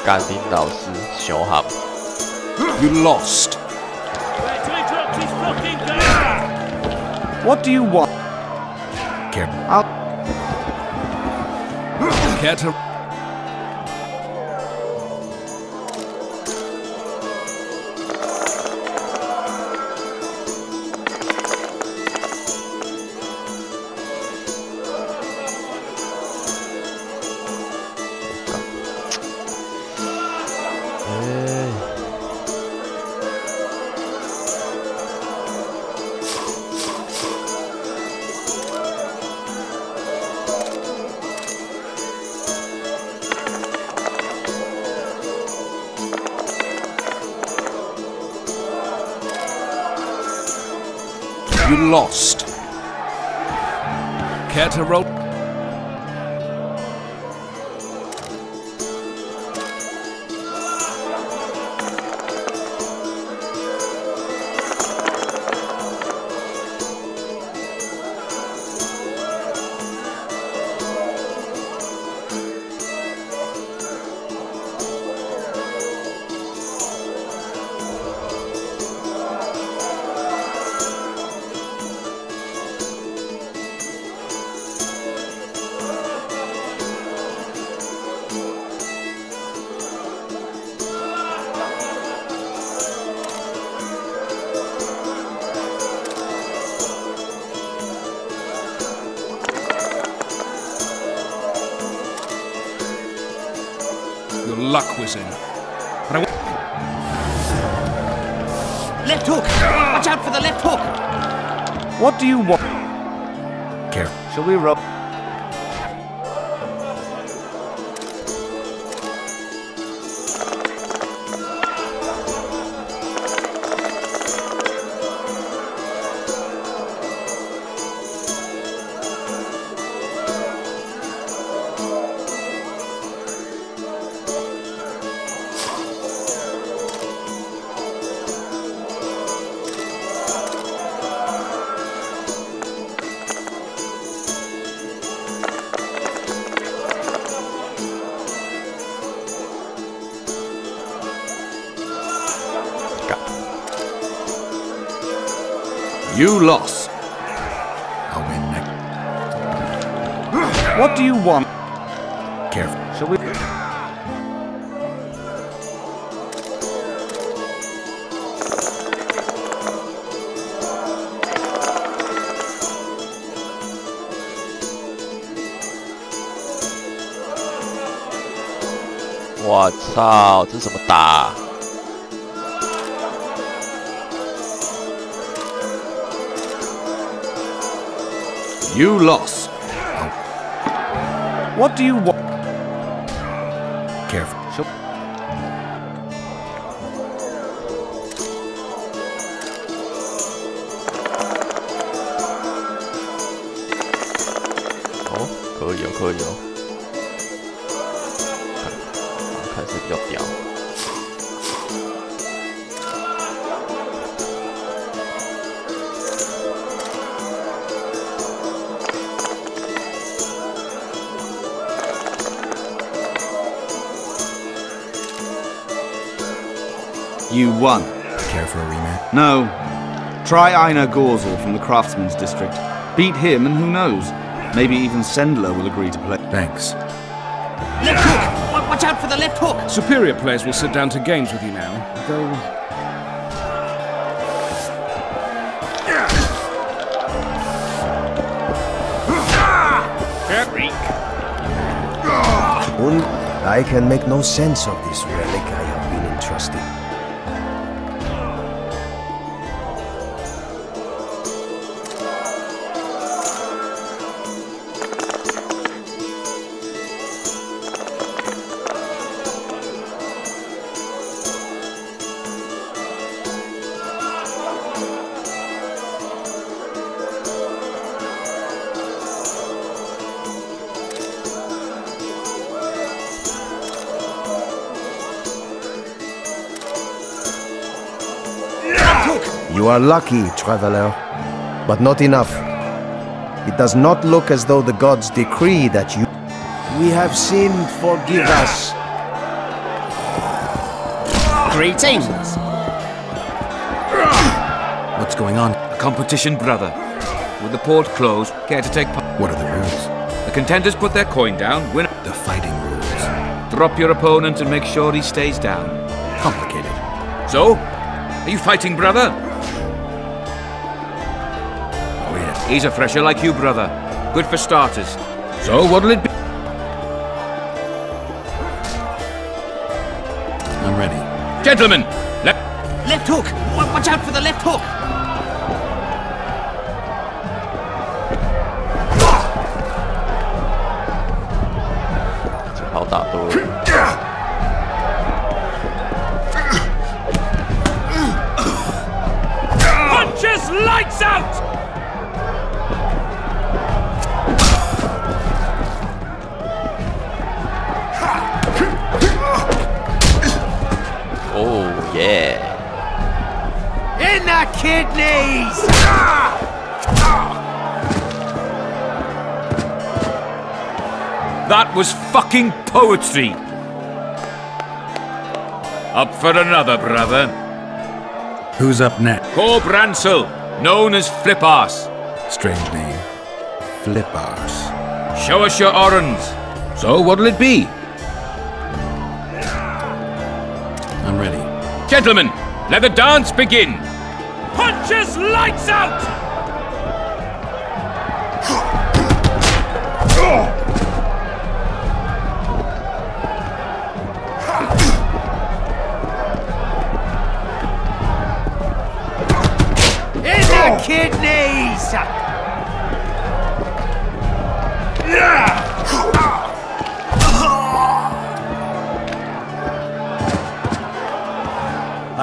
Speaker 1: 干林老师小喊
Speaker 12: You lost.
Speaker 5: What do you want?
Speaker 3: Careful.
Speaker 5: I'll...
Speaker 12: Care to... You lost. Care to roll? your luck was in. But
Speaker 8: Left hook! Watch out for the left hook!
Speaker 5: What do you want?
Speaker 3: Careful.
Speaker 5: Shall we roll? You lost.
Speaker 3: I'll win next.
Speaker 5: What do you want?
Speaker 3: Careful.
Speaker 5: Shall we?
Speaker 1: 我操，这怎么打？
Speaker 5: You lost. What do you want?
Speaker 3: Careful.
Speaker 1: Oh, 可以哦，可以哦。看是比较屌。
Speaker 5: You won.
Speaker 3: Care for a rematch?
Speaker 5: No. Try Einar Gorzel from the Craftsman's District. Beat him and who knows? Maybe even Sendler will agree to play.
Speaker 3: Thanks.
Speaker 8: Left hook! Watch out for the left hook!
Speaker 12: superior players will sit down to games with you now, though...
Speaker 21: And I can make no sense of this relic I have been entrusted. You are lucky, traveler, but not enough. It does not look as though the gods decree that you... We have sinned, forgive us.
Speaker 8: Greetings.
Speaker 3: What's going on?
Speaker 5: A competition, brother. With the port closed, care to take part?
Speaker 3: What are the rules?
Speaker 5: The contenders put their coin down, win...
Speaker 3: The fighting rules.
Speaker 5: Drop your opponent and make sure he stays down.
Speaker 3: Complicated.
Speaker 5: So? Are you fighting, brother? Oh yeah. He's a fresher like you, brother. Good for starters. So what'll it be?
Speaker 3: I'm ready.
Speaker 5: Gentlemen,
Speaker 8: Left hook! Watch out for the left hook!
Speaker 20: Punches lights out!
Speaker 1: Oh yeah.
Speaker 8: In the kidneys!
Speaker 5: that was fucking poetry. Up for another, brother.
Speaker 3: Who's up next?
Speaker 5: Corb Ransel, known as Flip-Arse.
Speaker 3: Strange name. Flip-Arse.
Speaker 5: Show us your orange. So what'll it be?
Speaker 3: I'm ready.
Speaker 5: Gentlemen, let the dance begin.
Speaker 20: Punches lights out!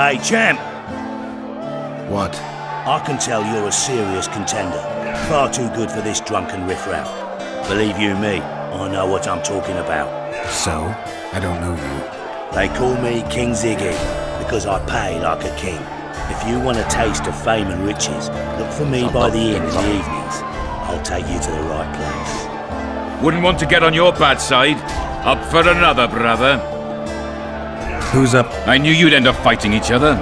Speaker 8: Hey, champ!
Speaker 3: What?
Speaker 8: I can tell you're a serious contender. Far too good for this drunken riffraff. Believe you me, I know what I'm talking about.
Speaker 3: So? I don't know you.
Speaker 8: They call me King Ziggy, because I pay like a king. If you want a taste of fame and riches, look for me by the inn in the evenings. I'll take you to the right place.
Speaker 12: Wouldn't want to get on your bad side. Up for another, brother.
Speaker 3: Who's up?
Speaker 12: I knew you'd end up fighting each other.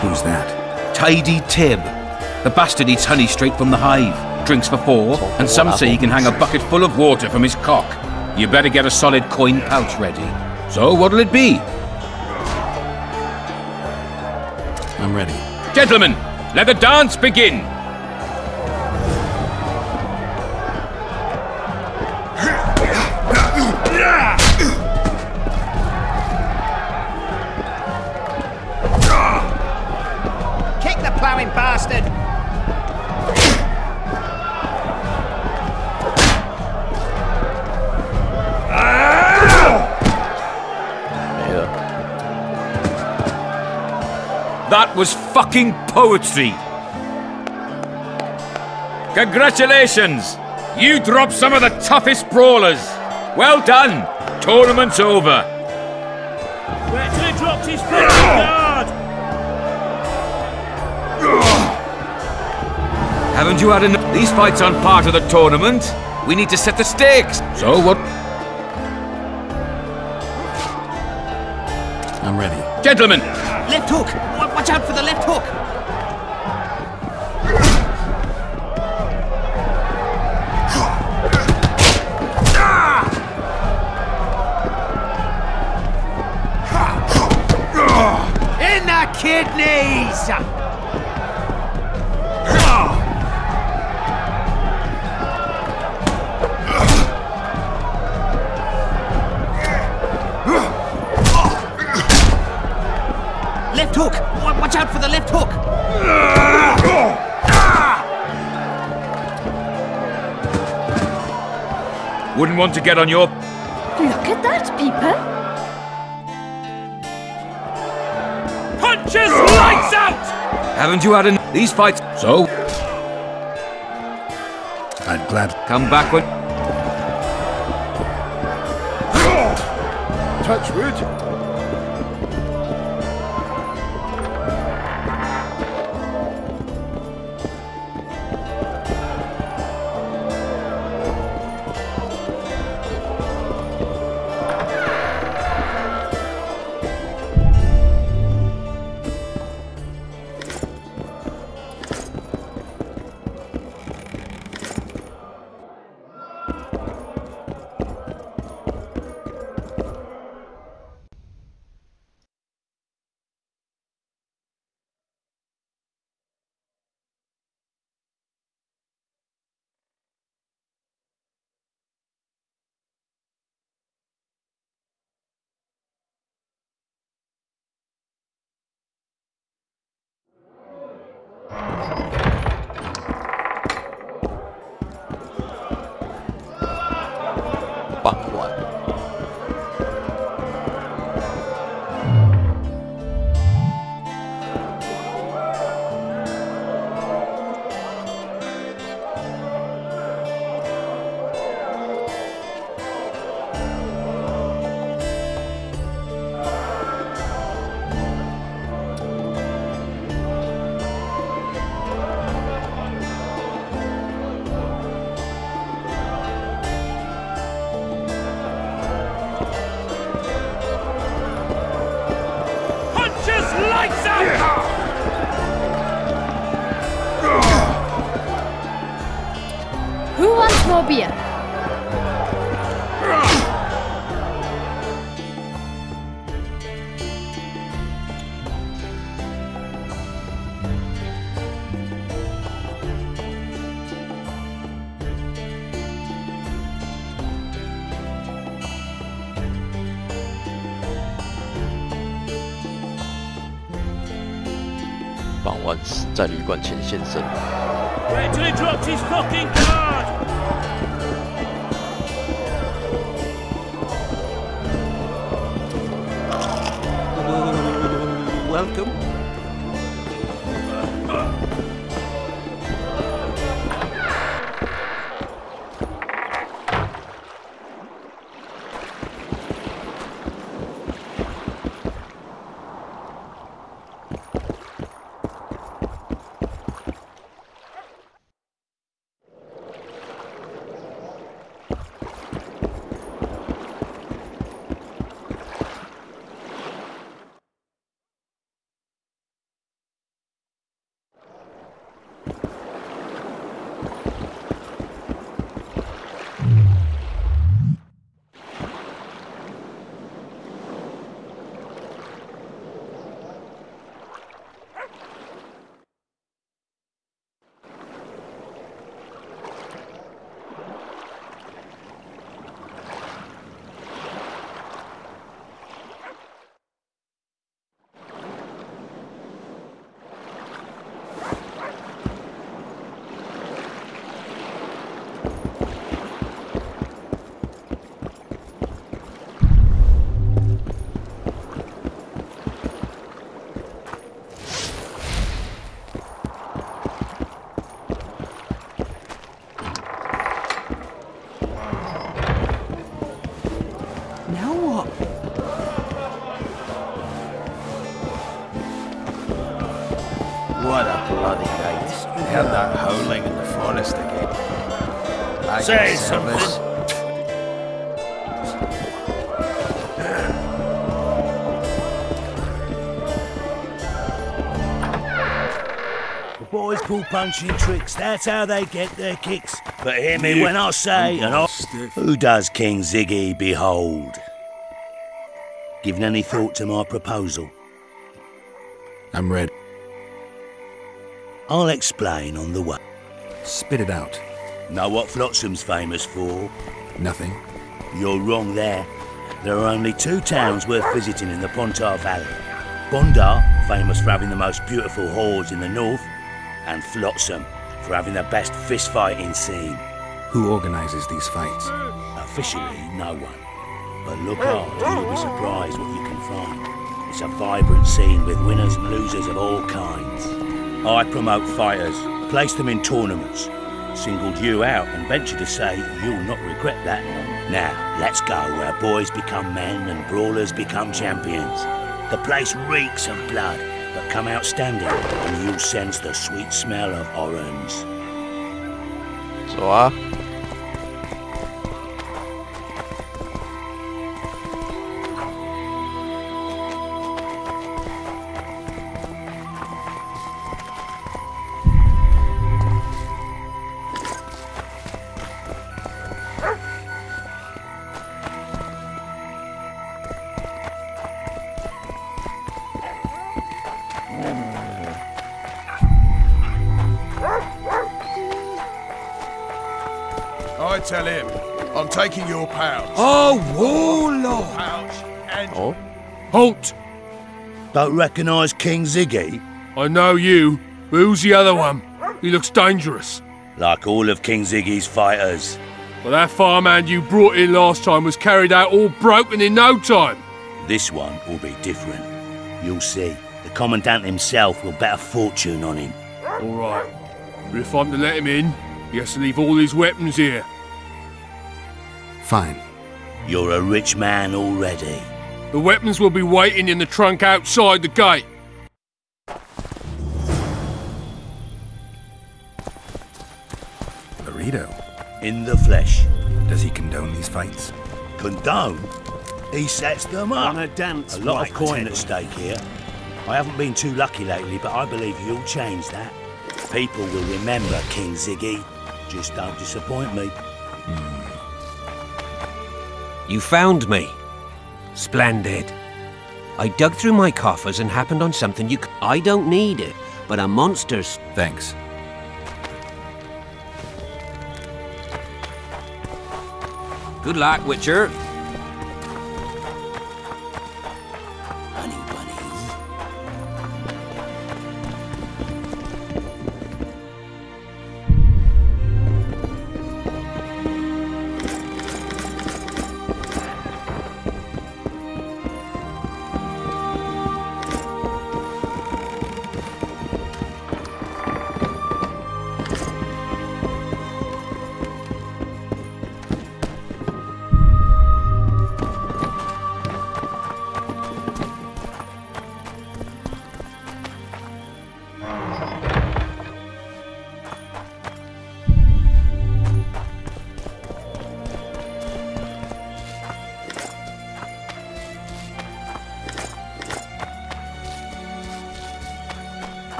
Speaker 3: Who's that?
Speaker 11: Tidy Tib. The bastard eats honey straight from the hive, drinks for 4, and some say he can hang a bucket full of water from his cock. You better get a solid coin pouch ready. So what'll it be?
Speaker 3: I'm ready.
Speaker 12: Gentlemen, let the dance begin!
Speaker 8: Kick the ploughing bastard!
Speaker 12: That was fucking poetry! Congratulations! You dropped some of the toughest brawlers! Well done! Tournament's over!
Speaker 8: Wait till he drops his fucking guard!
Speaker 12: Haven't you had enough? These fights aren't part of the tournament. We need to set the stakes.
Speaker 11: So what?
Speaker 3: I'm ready.
Speaker 12: Gentlemen!
Speaker 11: Left hook! Watch out for the left hook!
Speaker 8: In the kidneys!
Speaker 11: Left hook! Watch out for the left hook!
Speaker 12: Wouldn't want to get on your...
Speaker 6: Look at that, people.
Speaker 12: Punches lights out! Haven't you had enough? These fights... So?
Speaker 3: I'd glad...
Speaker 12: Come back when...
Speaker 14: Touch wood.
Speaker 13: Who wants more beer?
Speaker 1: 傍晚在旅馆前现身。
Speaker 8: Wait till he drops his fucking guard!
Speaker 7: Welcome.
Speaker 8: Say something. Boys pull punching tricks, that's how they get their kicks. But hear me when I say, and I... Who does King Ziggy behold? Given any thought to my proposal?
Speaker 3: I'm ready.
Speaker 8: I'll explain on the way.
Speaker 3: Spit it out.
Speaker 8: Know what Flotsam's famous for?
Speaker 3: Nothing.
Speaker 8: You're wrong there. There are only 2 towns worth visiting in the Pontar Valley. Bondar, famous for having the most beautiful hordes in the north, and Flotsam, for having the best fist-fighting scene.
Speaker 3: Who organises these fights?
Speaker 8: Officially, no one. But look hard and you'll be surprised what you can find. It's a vibrant scene with winners and losers of all kinds. I promote fighters, place them in tournaments. Singled you out and venture to say you'll not regret that. Now, let's go where boys become men and brawlers become champions. The place reeks of blood, but come out standing and you'll sense the sweet smell of orange.
Speaker 1: So,
Speaker 14: I tell him, I'm taking your pouch.
Speaker 12: Oh, warlord!
Speaker 14: Pouch and...
Speaker 1: Oh?
Speaker 12: Halt!
Speaker 8: Don't recognise King Ziggy?
Speaker 12: I know you, but who's the other one? He looks dangerous.
Speaker 8: Like all of King Ziggy's fighters.
Speaker 12: Well, that farmhand you brought in last time was carried out all broken in no time.
Speaker 8: This one will be different. You'll see. The Commandant himself will bet a fortune on him.
Speaker 12: All right. But if I'm to let him in, he has to leave all his weapons here.
Speaker 3: Fine.
Speaker 8: You're a rich man already.
Speaker 12: The weapons will be waiting in the trunk outside the gate.
Speaker 3: Laredo.
Speaker 8: In the flesh.
Speaker 3: Does he condone these fights?
Speaker 8: Condone? He sets them up.
Speaker 9: On a dance.
Speaker 8: A lot of coin at stake here. I haven't been too lucky lately, but I believe you'll change that. People will remember King Ziggy. Just don't disappoint me.
Speaker 7: You found me. Splendid. I dug through my coffers and happened on something you... I don't need it, but a monster's...
Speaker 3: Thanks.
Speaker 7: Good luck, Witcher.
Speaker 8: Honey bunny.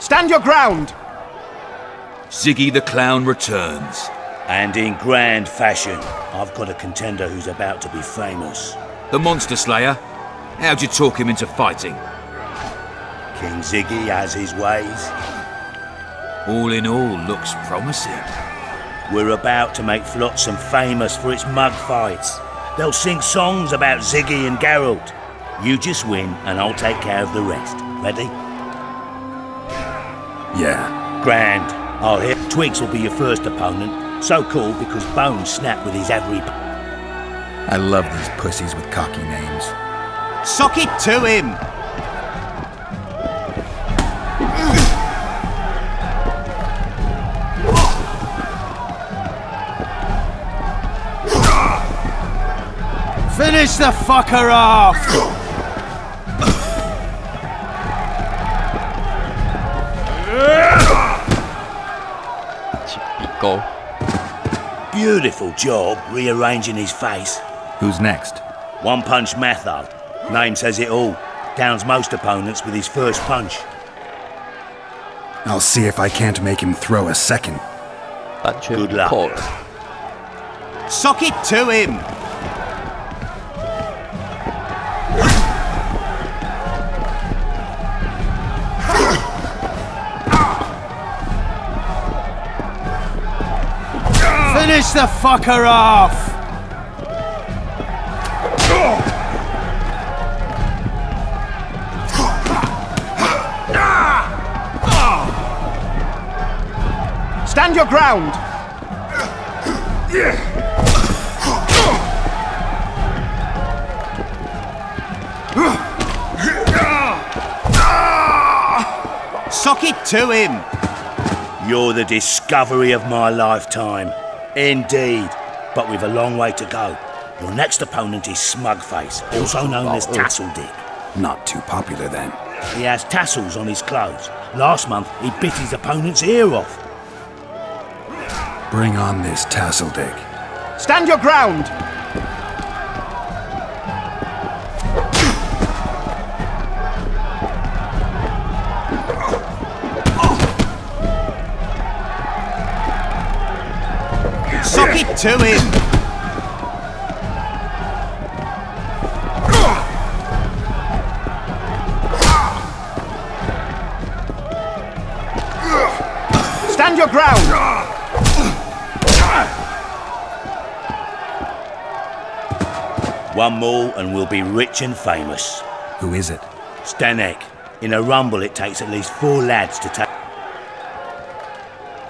Speaker 9: Stand your ground!
Speaker 12: Ziggy the Clown returns.
Speaker 8: And in grand fashion. I've got a contender who's about to be famous.
Speaker 12: The Monster Slayer? How'd you talk him into fighting?
Speaker 8: King Ziggy has his ways.
Speaker 12: All in all, looks promising.
Speaker 8: We're about to make Flotsam famous for its mug fights. They'll sing songs about Ziggy and Geralt. You just win, and I'll take care of the rest. Ready?
Speaker 3: Yeah.
Speaker 8: Grand. I'll hit. Twigs will be your first opponent. So called because Bones snapped with his every...
Speaker 3: I love these pussies with cocky names.
Speaker 2: Sock it to him! Finish the fucker off!
Speaker 1: Go.
Speaker 8: Beautiful job rearranging his face.
Speaker 3: Who's next?
Speaker 8: One punch method. Name says it all. Downs most opponents with his first punch.
Speaker 3: I'll see if I can't make him throw a second.
Speaker 8: Good luck.
Speaker 2: Sock it to him! Finish the fucker off! Stand your ground! Sock it to him!
Speaker 8: You're the discovery of my lifetime. Indeed, but we've a long way to go. Your next opponent is Smugface, also known as Tasseldick.
Speaker 3: Not too popular then.
Speaker 8: He has tassels on his clothes. Last month, he bit his opponent's ear off.
Speaker 3: Bring on this Tasseldick.
Speaker 2: Stand your ground! Sock it to him! Stand your ground!
Speaker 8: One more and we'll be rich and famous.
Speaker 3: Who is it?
Speaker 8: Stanek. In a rumble it takes at least 4 lads to take...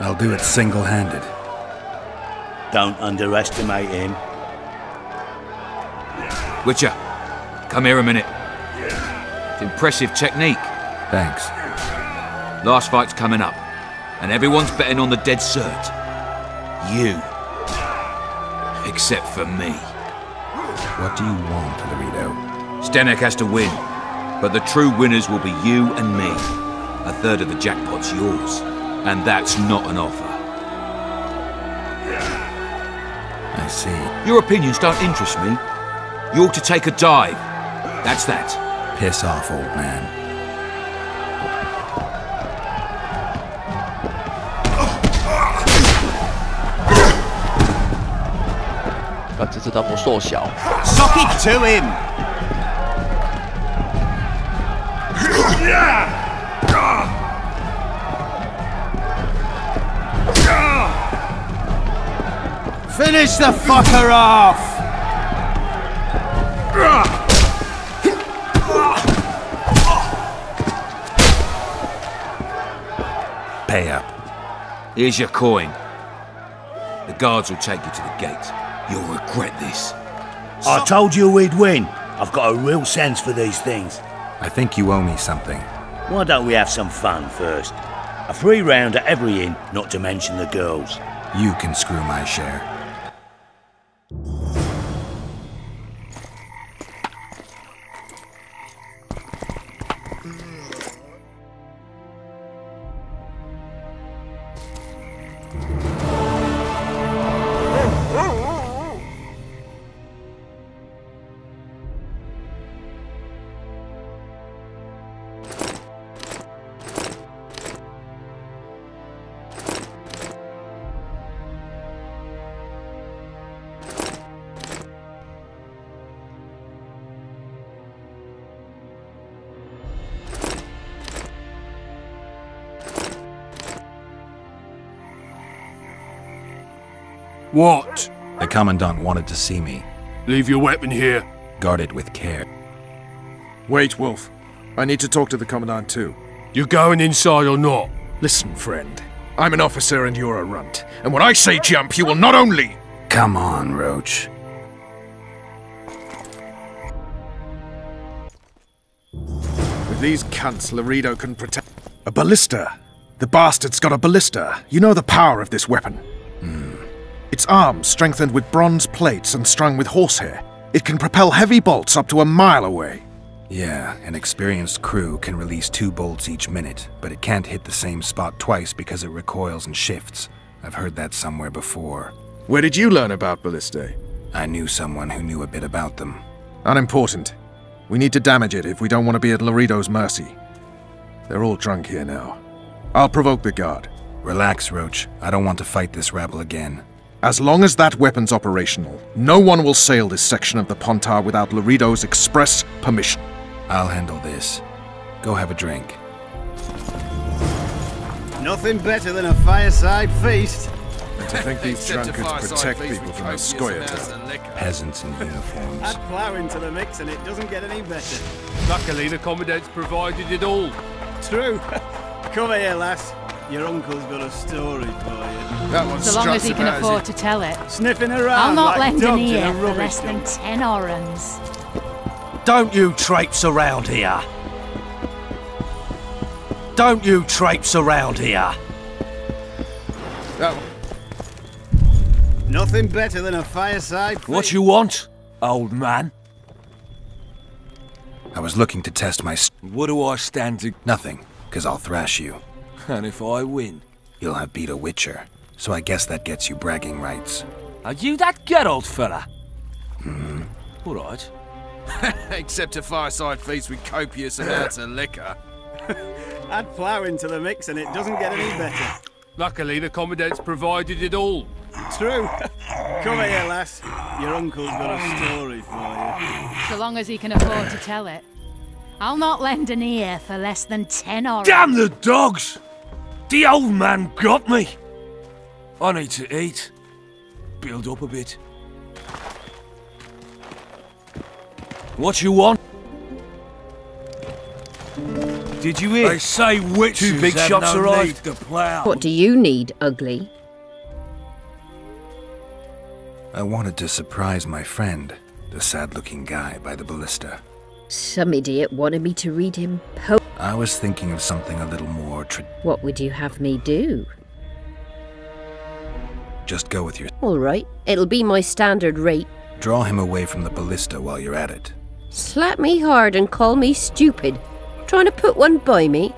Speaker 3: I'll do it single-handed.
Speaker 8: Don't underestimate him.
Speaker 12: Witcher, come here a minute. It's impressive technique.
Speaker 3: Thanks.
Speaker 12: Last fight's coming up, and everyone's betting on the dead cert. You. Except for me.
Speaker 3: What do you want, Laredo?
Speaker 12: Stanek has to win, but the true winners will be you and me. A third of the jackpot's yours, and that's not an offer.
Speaker 3: I see.
Speaker 12: Your opinions don't interest me. You ought to take a dive. That's that.
Speaker 3: Piss off, old man.
Speaker 2: Sock it to him! Finish the fucker off!
Speaker 3: Pay up.
Speaker 12: Here's your coin. The guards will take you to the gate. You'll regret this.
Speaker 8: I told you we'd win. I've got a real sense for these things.
Speaker 3: I think you owe me something.
Speaker 8: Why don't we have some fun first? A free round at every inn, not to mention the girls.
Speaker 3: You can screw my share.
Speaker 12: What?
Speaker 3: The Commandant wanted to see me.
Speaker 12: Leave your weapon here.
Speaker 3: Guard it with care.
Speaker 19: Wait, Wolf. I need to talk to the Commandant too.
Speaker 12: You going inside or not?
Speaker 19: Listen, friend. I'm an officer and you're a runt. And when I say jump, you will not only...
Speaker 3: Come on, Roach.
Speaker 19: With these cunts, Laredo can protect... A ballista! The bastard's got a ballista. You know the power of this weapon. Its arms strengthened with bronze plates and strung with horsehair. It can propel heavy bolts up to a mile away.
Speaker 3: Yeah, an experienced crew can release 2 bolts each minute, but it can't hit the same spot twice because it recoils and shifts. I've heard that somewhere before.
Speaker 19: Where did you learn about ballistae?
Speaker 3: I knew someone who knew a bit about them.
Speaker 19: Unimportant. We need to damage it if we don't want to be at Laredo's mercy. They're all drunk here now. I'll provoke the guard.
Speaker 3: Relax, Roach. I don't want to fight this rabble again.
Speaker 19: As long as that weapon's operational, no one will sail this section of the Pontar without Laredo's express permission.
Speaker 3: I'll handle this. Go have a drink.
Speaker 9: Nothing better than a fireside feast.
Speaker 19: And to think these drunkards protect people from the Scoia'tael.
Speaker 3: Peasants in uniforms.
Speaker 9: Add plough into the mix and it doesn't get any better.
Speaker 4: Luckily, the Commandant's provided it all.
Speaker 9: True. Come here, lass. Your uncle's got a story for you.
Speaker 19: That one's
Speaker 13: So long as he can afford to tell it.
Speaker 9: Sniffing around
Speaker 13: I'll not
Speaker 9: like
Speaker 13: lend an
Speaker 9: dogs in
Speaker 13: ear
Speaker 9: a
Speaker 13: for
Speaker 9: rubbish
Speaker 13: less than
Speaker 9: dump.
Speaker 13: 10 orans.
Speaker 8: Don't you traipse around here. Don't you traipse around here.
Speaker 9: Nothing better than a fireside feast.
Speaker 8: What you want, old man?
Speaker 3: I was looking to test my...
Speaker 20: What do I stand to...
Speaker 3: Nothing, because I'll thrash you.
Speaker 20: And if I win?
Speaker 3: You'll have beat a witcher, so I guess that gets you bragging rights.
Speaker 20: Are you that good, old fella? All right.
Speaker 14: Except a fireside feast with copious amounts of liquor.
Speaker 9: Add plough into the mix and it doesn't get any better.
Speaker 4: Luckily, the Commandant's provided it all.
Speaker 9: True. Come here, lass. Your uncle's got a story for you.
Speaker 13: So long as he can afford to tell it. I'll not lend an ear for less than 10 orans.
Speaker 20: Damn the dogs! The old man got me! I need to eat. Build up a bit. What you want? Did you hear? They say witches 2 big have shots no arrived. Need to plough.
Speaker 10: What do you need, ugly?
Speaker 3: I wanted to surprise my friend, the sad-looking guy by the ballista.
Speaker 10: Some idiot wanted me to read him
Speaker 3: I was thinking of something a little more
Speaker 10: What would you have me do?
Speaker 3: Just go with your...
Speaker 10: All right, it'll be my standard rate.
Speaker 3: Draw him away from the ballista while you're at it.
Speaker 10: Slap me hard and call me stupid. Trying to put one by me?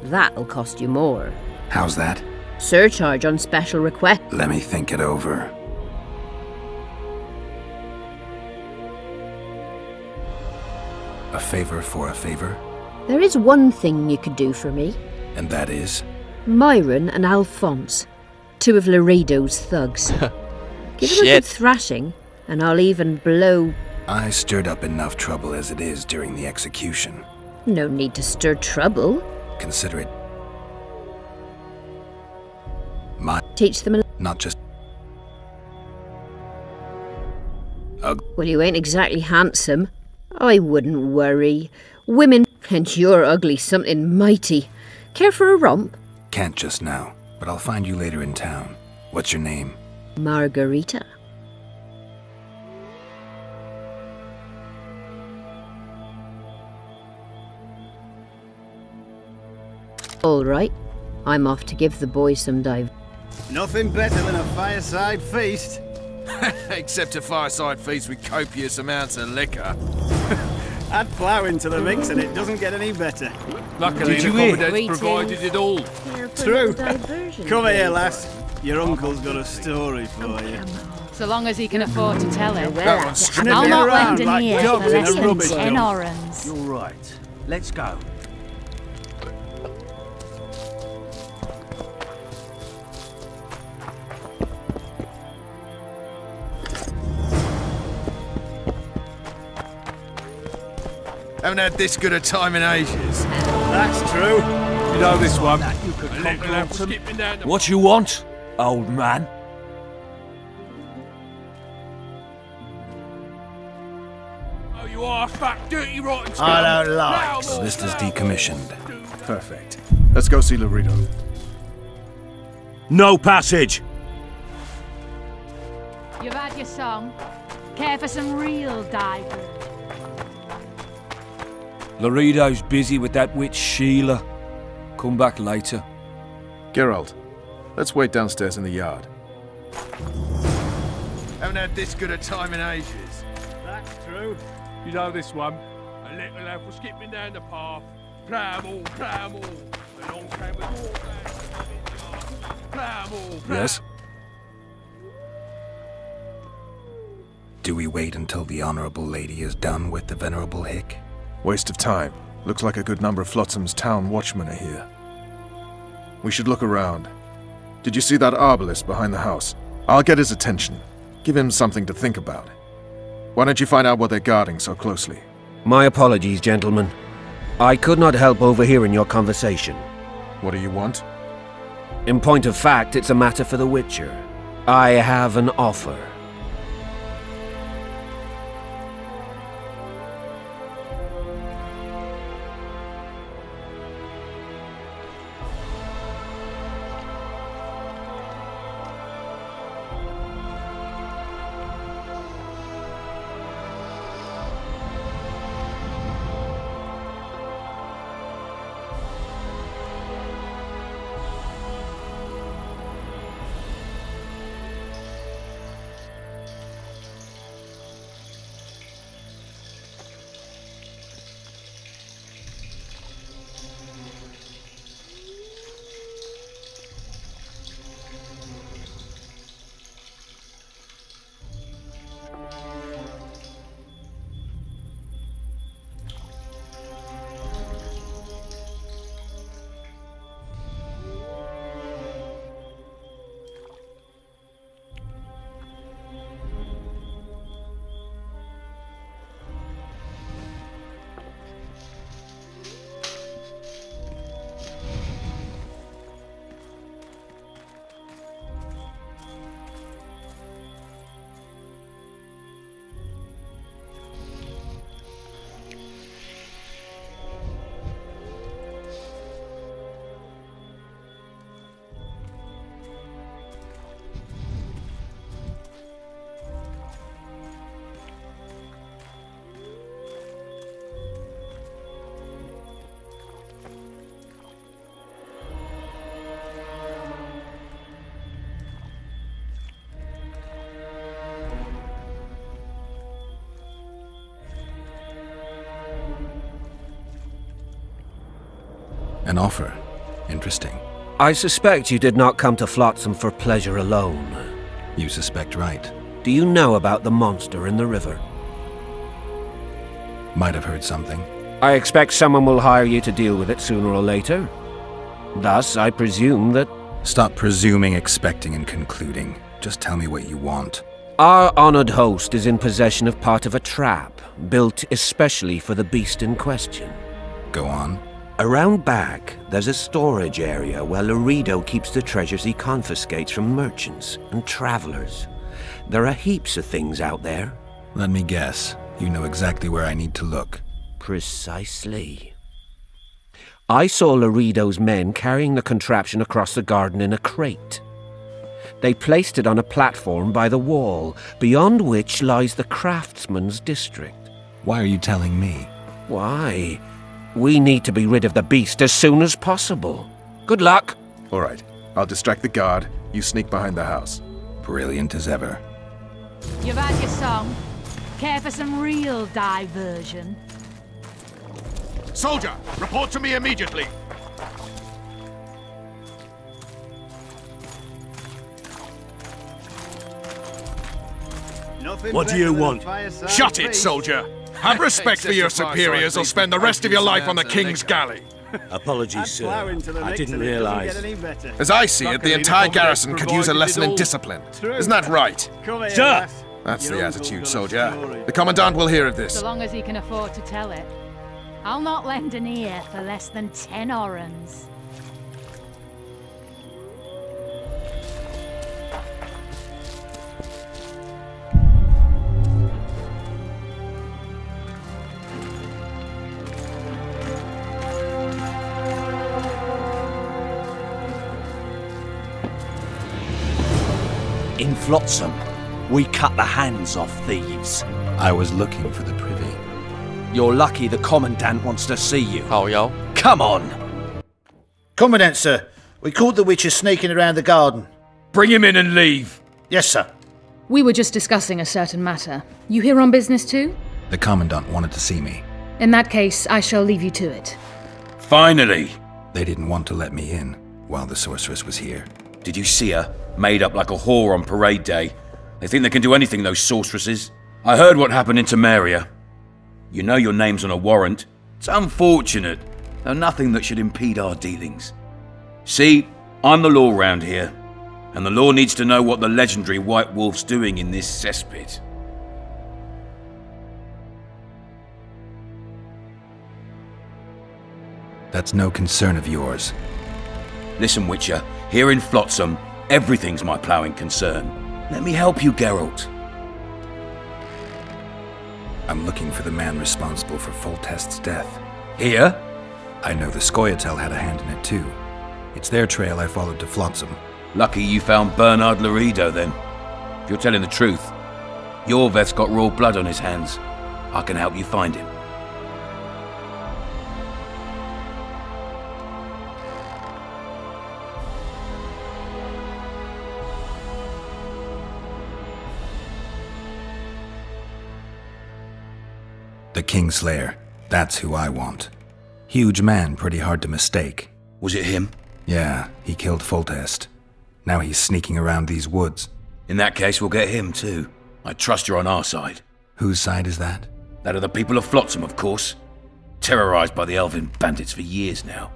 Speaker 10: That'll cost you more.
Speaker 3: How's that?
Speaker 10: Surcharge on special request.
Speaker 3: Let me think it over. A favor for a favor?
Speaker 10: There is one thing you could do for me.
Speaker 3: And that is?
Speaker 10: Myron and Alphonse. 2 of Laredo's thugs. Give them a good thrashing, and I'll even blow...
Speaker 3: I stirred up enough trouble as it is during the execution.
Speaker 10: No need to stir trouble.
Speaker 3: Consider it...
Speaker 10: Teach them a...
Speaker 3: Not just...
Speaker 10: Well, you ain't exactly handsome. I wouldn't worry. Women... And you're ugly something mighty. Care for a romp?
Speaker 3: Can't just now, but I'll find you later in town. What's your name?
Speaker 10: Margarita. All right. I'm off to give the boys some dive.
Speaker 9: Nothing better than a fireside feast.
Speaker 14: Except a fireside feast with copious amounts of liquor.
Speaker 9: Add plough into the mix and it doesn't get any better.
Speaker 4: Luckily, the Commandant's provided it all.
Speaker 9: True. Come here, lass. Your uncle's got a story for you.
Speaker 13: So long as he can afford to tell it.
Speaker 9: Sniffing
Speaker 13: I'll not
Speaker 9: around
Speaker 13: lend an
Speaker 9: like
Speaker 13: ear for
Speaker 9: dogs in
Speaker 13: less
Speaker 9: a
Speaker 13: than
Speaker 9: rubbish
Speaker 13: 10
Speaker 9: dump.
Speaker 13: orans.
Speaker 8: You're right. Let's go.
Speaker 14: Haven't had this good a time in ages.
Speaker 9: That's true.
Speaker 20: You know this one. What you want, old man?
Speaker 4: Oh, you are fat, dirty, rotten
Speaker 8: I don't like.
Speaker 3: The list is decommissioned.
Speaker 19: Perfect. Let's go see Laredo.
Speaker 20: No passage!
Speaker 13: You've had your song. Care for some real divers?
Speaker 20: Laredo's busy with that witch Sheila. Come back later.
Speaker 19: Geralt, let's wait downstairs in the yard.
Speaker 14: Haven't had this good a time in ages.
Speaker 4: That's true. You know this one. A little lad was skipping down the path. Plough all. Along came a dwarf lad. Plough all.
Speaker 3: Yes? Do we wait until the Honourable Lady is done with the Venerable Hick?
Speaker 19: Waste of time. Looks like a good number of Flotsam's town watchmen are here. We should look around. Did you see that arbalist behind the house? I'll get his attention. Give him something to think about. Why don't you find out what they're guarding so closely?
Speaker 7: My apologies, gentlemen. I could not help overhearing your conversation.
Speaker 19: What do you want?
Speaker 7: In point of fact, it's a matter for the Witcher. I have an offer.
Speaker 3: An offer. Interesting.
Speaker 7: I suspect you did not come to Flotsam for pleasure alone.
Speaker 3: You suspect right.
Speaker 7: Do you know about the monster in the river?
Speaker 3: Might have heard something.
Speaker 7: I expect someone will hire you to deal with it sooner or later. Thus, I presume that...
Speaker 3: Stop presuming, expecting, and concluding. Just tell me what you want.
Speaker 7: Our honored host is in possession of part of a trap, built especially for the beast in question.
Speaker 3: Go on.
Speaker 7: Around back, there's a storage area where Laredo keeps the treasures he confiscates from merchants and travelers. There are heaps of things out there.
Speaker 3: Let me guess. You know exactly where I need to look.
Speaker 7: Precisely. I saw Laredo's men carrying the contraption across the garden in a crate. They placed it on a platform by the wall, beyond which lies the craftsman's district.
Speaker 3: Why are you telling me?
Speaker 7: Why? We need to be rid of the beast as soon as possible. Good luck.
Speaker 19: All right. I'll distract the guard. You sneak behind the house.
Speaker 3: Brilliant as ever.
Speaker 13: You've had your song. Care for some real diversion?
Speaker 14: Soldier, report to me immediately.
Speaker 20: What do you want?
Speaker 14: Shut it, soldier! Have respect for your superiors or spend the rest of your life on the King's galley.
Speaker 20: Apologies, sir. I didn't realize.
Speaker 19: As I see it, the entire garrison could use a lesson in discipline. Isn't that right?
Speaker 20: Sir!
Speaker 19: That's the attitude, soldier. The Commandant will hear of this.
Speaker 13: So long as he can afford to tell it. I'll not lend an ear for less than 10 orens.
Speaker 8: In Flotsam, we cut the hands off thieves.
Speaker 3: I was looking for the privy.
Speaker 8: You're lucky the Commandant wants to see you.
Speaker 1: Oh, yo.
Speaker 8: Come on!
Speaker 16: Commandant, sir. We caught the witcher sneaking around the garden.
Speaker 20: Bring him in and leave.
Speaker 16: Yes, sir.
Speaker 22: We were just discussing a certain matter. You here on business too?
Speaker 3: The Commandant wanted to see me.
Speaker 22: In that case, I shall leave you to it.
Speaker 20: Finally!
Speaker 3: They didn't want to let me in while the sorceress was here.
Speaker 11: Did you see her? Made up like a whore on parade day. They think they can do anything, those sorceresses. I heard what happened in Temeria. You know your name's on a warrant. It's unfortunate, though nothing that should impede our dealings. See, I'm the law round here, and the law needs to know what the legendary White Wolf's doing in this cesspit.
Speaker 3: That's no concern of yours.
Speaker 11: Listen, Witcher, here in Flotsam, everything's my ploughing concern. Let me help you, Geralt.
Speaker 3: I'm looking for the man responsible for Foltest's death.
Speaker 11: Here?
Speaker 3: I know the Scoia'tael had a hand in it too. It's their trail I followed to Flotsam.
Speaker 11: Lucky you found Bernard Laredo, then. If you're telling the truth, Yorveth's got raw blood on his hands. I can help you find him.
Speaker 3: The Kingslayer. That's who I want. Huge man, pretty hard to mistake.
Speaker 11: Was it him?
Speaker 3: Yeah, he killed Foltest. Now he's sneaking around these woods.
Speaker 11: In that case, we'll get him too. I trust you're on our side.
Speaker 3: Whose side is that?
Speaker 11: That of the people of Flotsam, of course. Terrorized by the elven bandits for years now.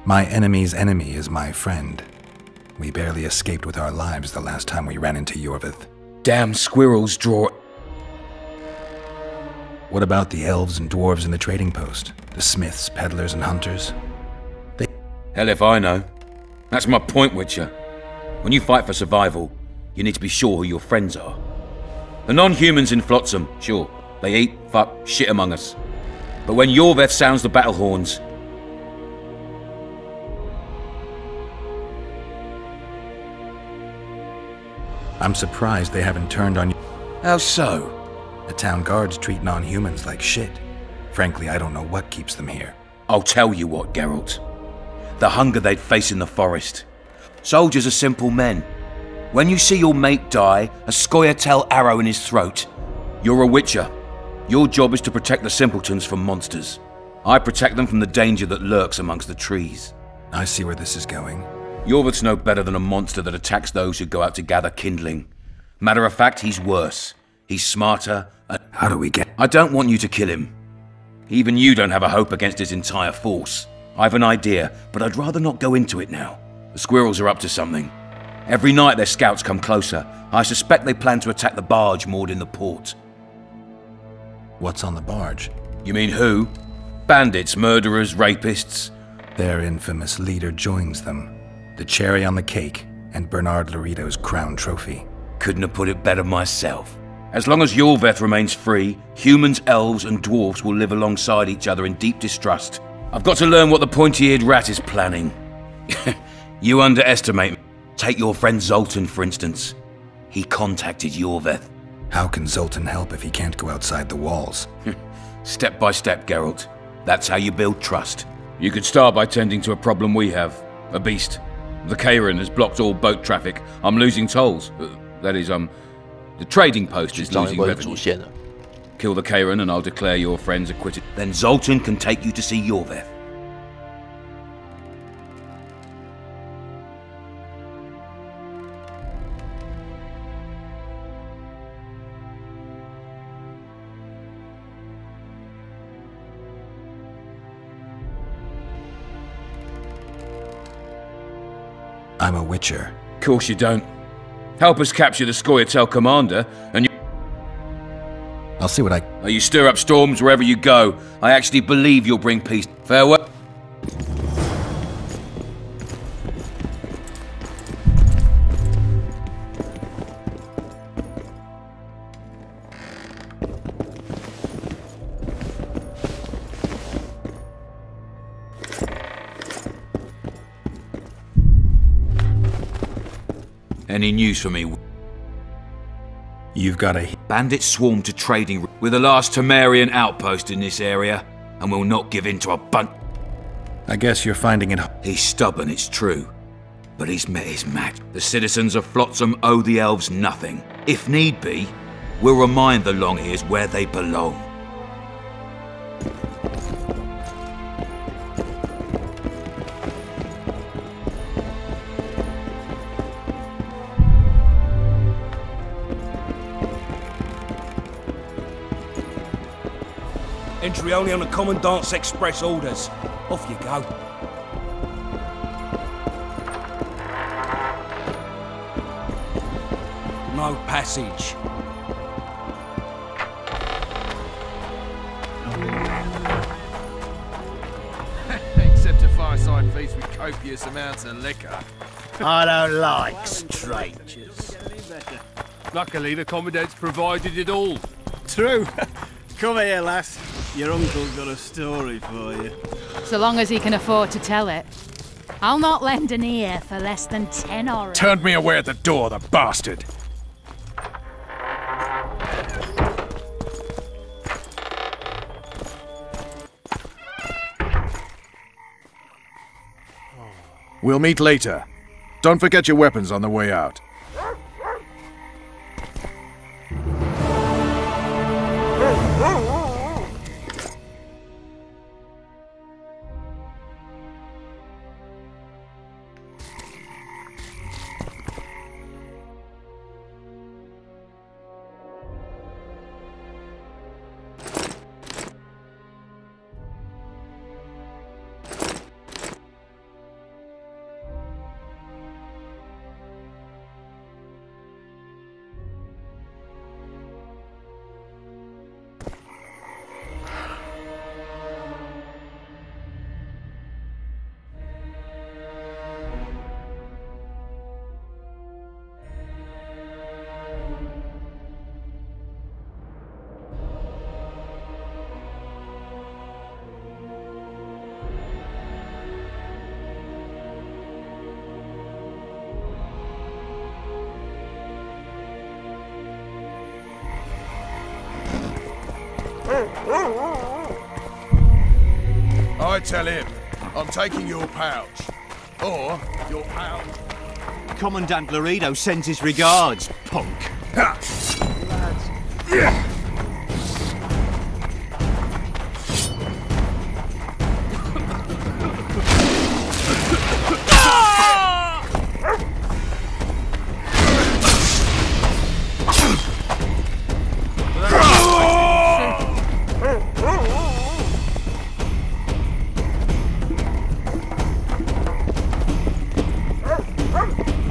Speaker 3: My enemy's enemy is my friend. We barely escaped with our lives the last time we ran into Yorveth.
Speaker 11: Damn squirrels draw...
Speaker 3: What about the elves and dwarves in the trading post? The smiths, peddlers, and hunters?
Speaker 11: Hell if I know. That's my point, Witcher. When you fight for survival, you need to be sure who your friends are. The non-humans in Flotsam, sure, they eat, fuck, shit among us. But when Yorveth sounds the battle horns,
Speaker 3: I'm surprised they haven't turned on you.
Speaker 11: How so?
Speaker 3: The town guards treat non-humans like shit. Frankly, I don't know what keeps them here.
Speaker 11: I'll tell you what, Geralt. The hunger they'd face in the forest. Soldiers are simple men. When you see your mate die, a Scoia'tael arrow in his throat, you're a Witcher. Your job is to protect the simpletons from monsters. I protect them from the danger that lurks amongst the trees.
Speaker 3: I see where this is going.
Speaker 11: Yorveth's no better than a monster that attacks those who go out to gather kindling. Matter of fact, he's worse. He's smarter and...
Speaker 3: How do we get...
Speaker 11: I don't want you to kill him. Even you don't have a hope against his entire force. I've an idea, but I'd rather not go into it now. The squirrels are up to something. Every night their scouts come closer. I suspect they plan to attack the barge moored in the port.
Speaker 3: What's on the barge?
Speaker 11: You mean who? Bandits, murderers, rapists.
Speaker 3: Their infamous leader joins them. The cherry on the cake, and Bernard Laredo's crown trophy.
Speaker 11: Couldn't have put it better myself. As long as Yorveth remains free, humans, elves, and dwarves will live alongside each other in deep distrust. I've got to learn what the pointy-eared rat is planning. You underestimate me. Take your friend Zoltan, for instance. He contacted Yorveth.
Speaker 3: How can Zoltan help if he can't go outside the walls?
Speaker 11: Step by step, Geralt. That's how you build trust. You could start by tending to a problem we have. A beast. The Kairan has blocked all boat traffic. I'm losing tolls. That is, the trading post is losing revenue. Kill the Kairan and I'll declare your friends acquitted. Then Zoltan can take you to see Yorveth.
Speaker 3: I'm a witcher.
Speaker 11: Of course you don't. Help us capture the Scoia'tael commander, and you...
Speaker 3: I'll see what I...
Speaker 11: You stir up storms wherever you go. I actually believe you'll bring peace. Farewell. Any news for me?
Speaker 3: You've got a...
Speaker 12: Bandits swarm to trading... We're the last Temerian outpost in this area, and we'll not give in to a bunch...
Speaker 3: I guess you're finding it...
Speaker 12: He's stubborn, it's true, but he's met his match. The citizens of Flotsam owe the elves nothing. If need be, we'll remind the Longears where they belong.
Speaker 20: Entry only on the Commandant's express orders. Off you go. No passage.
Speaker 14: Except a fireside feast with copious amounts of liquor.
Speaker 8: I don't like strangers.
Speaker 4: Luckily, the Commandant's provided it all.
Speaker 9: True. Come here, lass. Your uncle's got a story for you.
Speaker 13: So long as he can afford to tell it. I'll not lend an ear for less than 10 orange.
Speaker 19: Turned me away at the door, the bastard. We'll meet later. Don't forget your weapons on the way out.
Speaker 14: I tell him, I'm taking your pouch. Or your pouch.
Speaker 2: Commandant Laredo sends his regards, punk.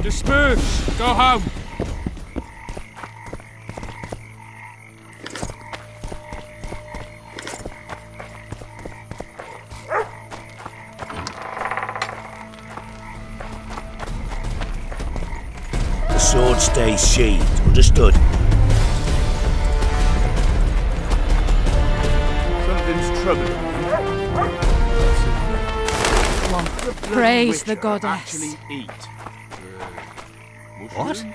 Speaker 4: Disperse! Go home!
Speaker 8: The sword stays sheathed. Understood?
Speaker 9: Something's troubling you.
Speaker 13: Praise the goddess.
Speaker 9: Actually eat.
Speaker 2: What?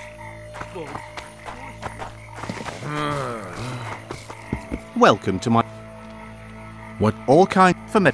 Speaker 2: Welcome to my...
Speaker 3: What?
Speaker 2: All kind for me.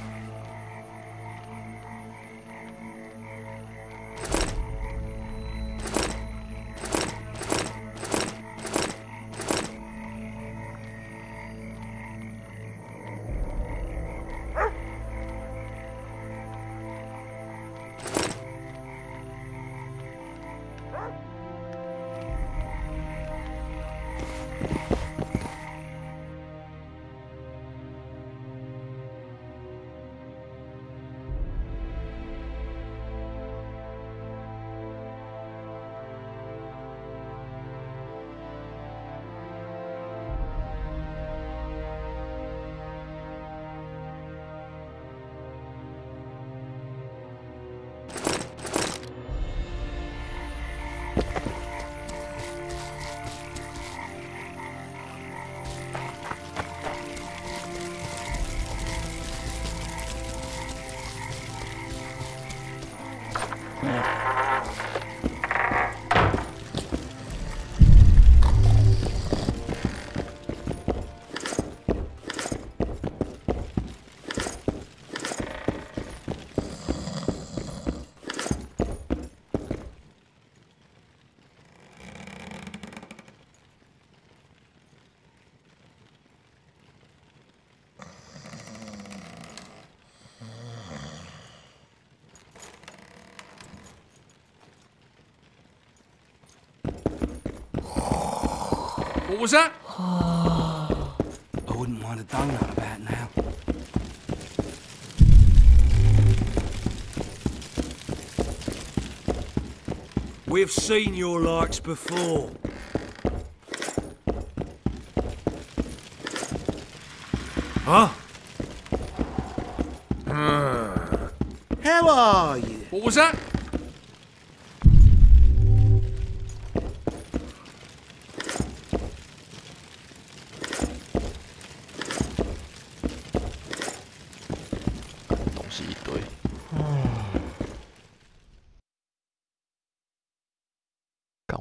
Speaker 20: What was that?
Speaker 15: I wouldn't mind a donut about now.
Speaker 20: We've seen your likes before. Huh?
Speaker 8: How are you?
Speaker 20: What was that?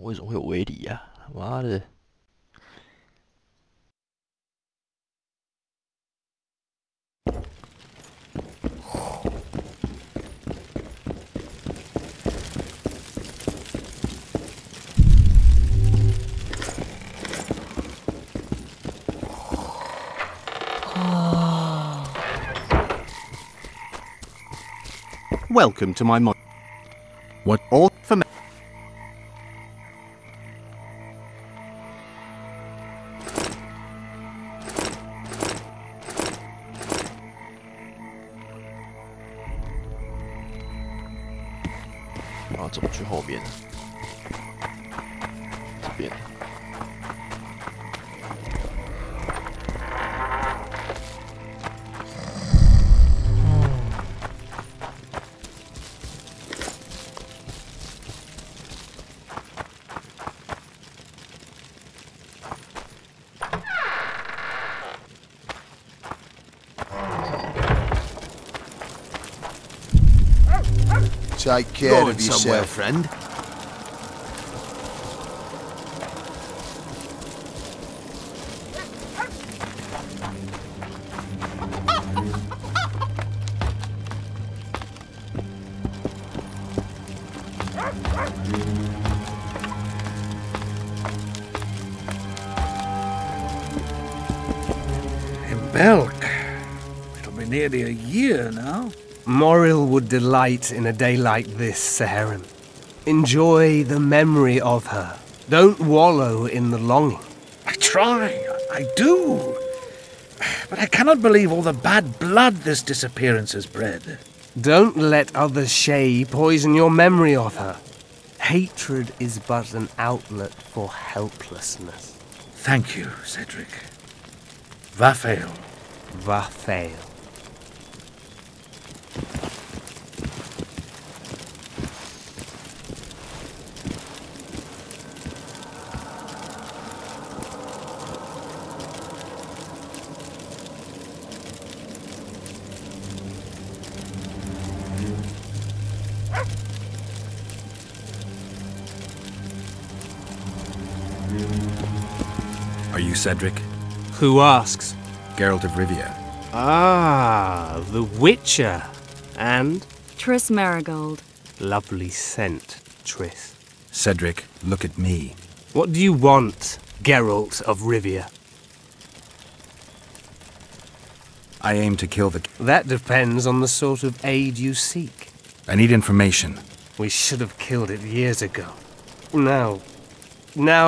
Speaker 1: 为什么会有围篱呀？妈的！Welcome
Speaker 2: to my mod.
Speaker 3: What?
Speaker 2: All for me.
Speaker 1: 然后怎么去后面？这边。
Speaker 21: Take care of yourself,
Speaker 2: friend.
Speaker 8: Belk. It'll be nearly a year now.
Speaker 17: Moril would delight in a day like this, Saharim. Enjoy the memory of her. Don't wallow in the longing.
Speaker 8: I try, I do. But I cannot believe all the bad blood this disappearance has bred.
Speaker 17: Don't let others' shay poison your memory of her. Hatred is but an outlet for helplessness.
Speaker 8: Thank you, Cedric. Vafael.
Speaker 17: Vafael.
Speaker 3: Are you Cedric?
Speaker 17: Who asks?
Speaker 3: Geralt of Rivia.
Speaker 17: Ah, the Witcher. And?
Speaker 18: Triss Marigold.
Speaker 17: Lovely scent, Triss.
Speaker 3: Cedric, look at me.
Speaker 17: What do you want, Geralt of Rivia?
Speaker 3: I aim to kill the...
Speaker 17: That depends on the sort of aid you seek.
Speaker 3: I need information.
Speaker 17: We should have killed it years ago. Now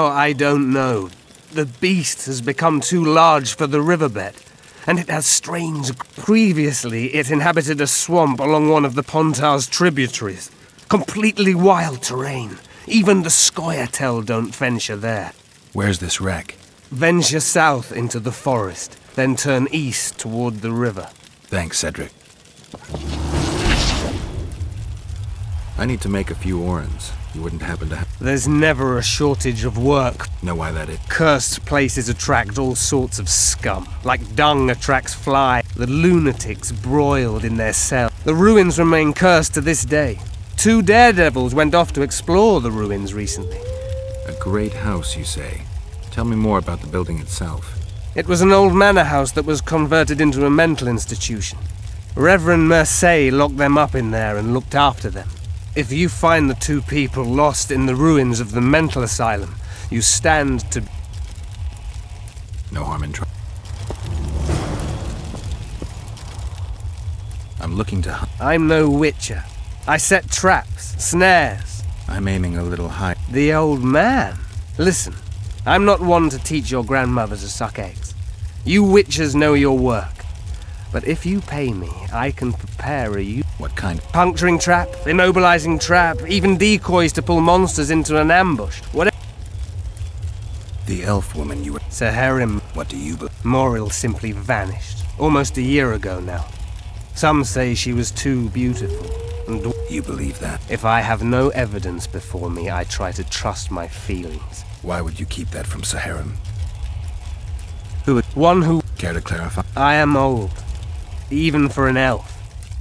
Speaker 17: I don't know. The beast has become too large for the riverbed, and it has strange... Previously, it inhabited a swamp along one of the Pontar's tributaries. Completely wild terrain. Even the Scoia'tael don't venture there.
Speaker 3: Where's this wreck?
Speaker 17: Venture south into the forest, then turn east toward the river.
Speaker 3: Thanks, Cedric. I need to make a few orans. You wouldn't happen to have...
Speaker 17: There's never a shortage of work.
Speaker 3: Know why that is?
Speaker 17: Cursed places attract all sorts of scum. Like dung attracts fly. The lunatics broiled in their cell. The ruins remain cursed to this day. 2 daredevils went off to explore the ruins recently.
Speaker 3: A great house, you say? Tell me more about the building itself.
Speaker 17: It was an old manor house that was converted into a mental institution. Reverend Mercey locked them up in there and looked after them. If you find the 2 people lost in the ruins of the mental asylum, you stand to...
Speaker 3: No harm in trying. I'm looking to hunt.
Speaker 17: I'm no witcher. I set traps, snares.
Speaker 3: I'm aiming a little high.
Speaker 17: The old man. Listen, I'm not one to teach your grandmother to suck eggs. You witches know your work. But if you pay me, I can prepare a
Speaker 3: What kind?
Speaker 17: Puncturing trap, immobilizing trap, even decoys to pull monsters into an ambush. Whatever.
Speaker 3: The elf woman you were...
Speaker 17: Saharim.
Speaker 3: What do you believe?
Speaker 17: Moril simply vanished. Almost a year ago now. Some say she was too beautiful. And
Speaker 3: you believe that?
Speaker 17: If I have no evidence before me, I try to trust my feelings.
Speaker 3: Why would you keep that from Saharim?
Speaker 17: Who? One who...
Speaker 3: Care to clarify?
Speaker 17: I am old. Even for an elf.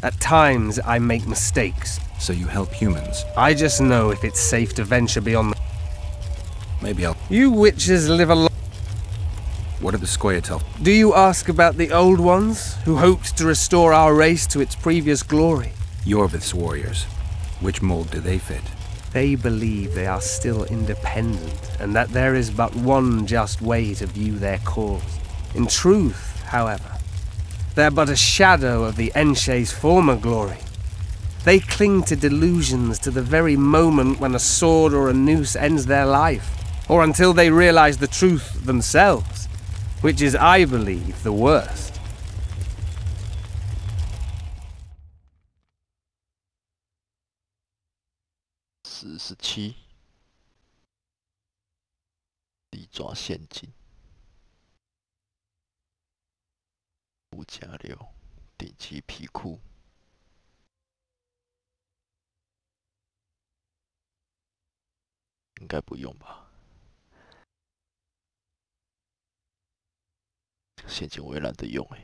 Speaker 17: At times, I make mistakes.
Speaker 3: So you help humans?
Speaker 17: I just know if it's safe to venture beyond the...
Speaker 3: Maybe I'll...
Speaker 17: You witches live a lot...
Speaker 3: What are the Scoia'tael?
Speaker 17: Do you ask about the old ones, who hoped to restore our race to its previous glory?
Speaker 3: Yorvith's warriors. Which mold do they fit?
Speaker 17: They believe they are still independent, and that there is but one just way to view their cause. In truth, however, they're but a shadow of the Enshe's former glory. They cling to delusions to the very moment when a sword or a noose ends their life, or until they realize the truth themselves, which is, I believe, the worst.47
Speaker 1: 利爪陷阱5+6顶级皮裤，应该不用吧？陷阱我也懒得用哎。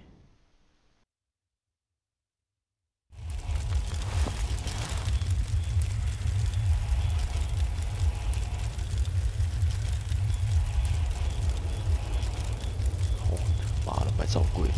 Speaker 1: 哦，妈的，买超贵。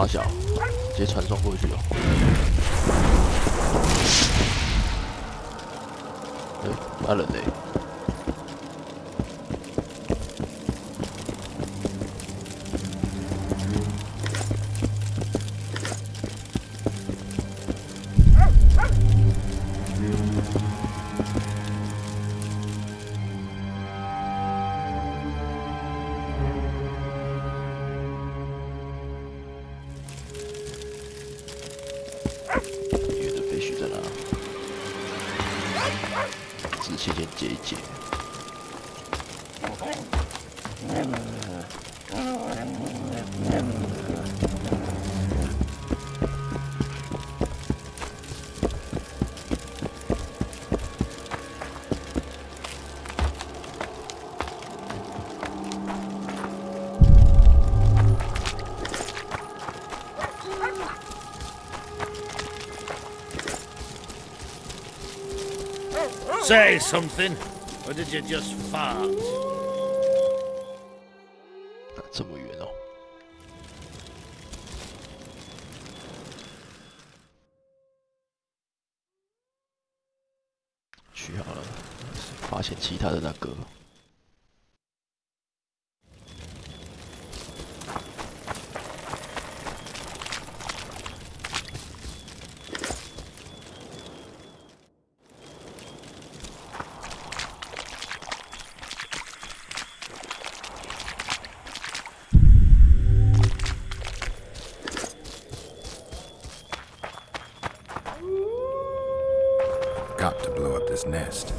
Speaker 1: 好小，直接传送过去哦。那人嘞？先解一解。
Speaker 8: Say something, or did you just fart?
Speaker 1: 这么远哦！去好了，发现其他的那个。
Speaker 3: Got to blow up this nest.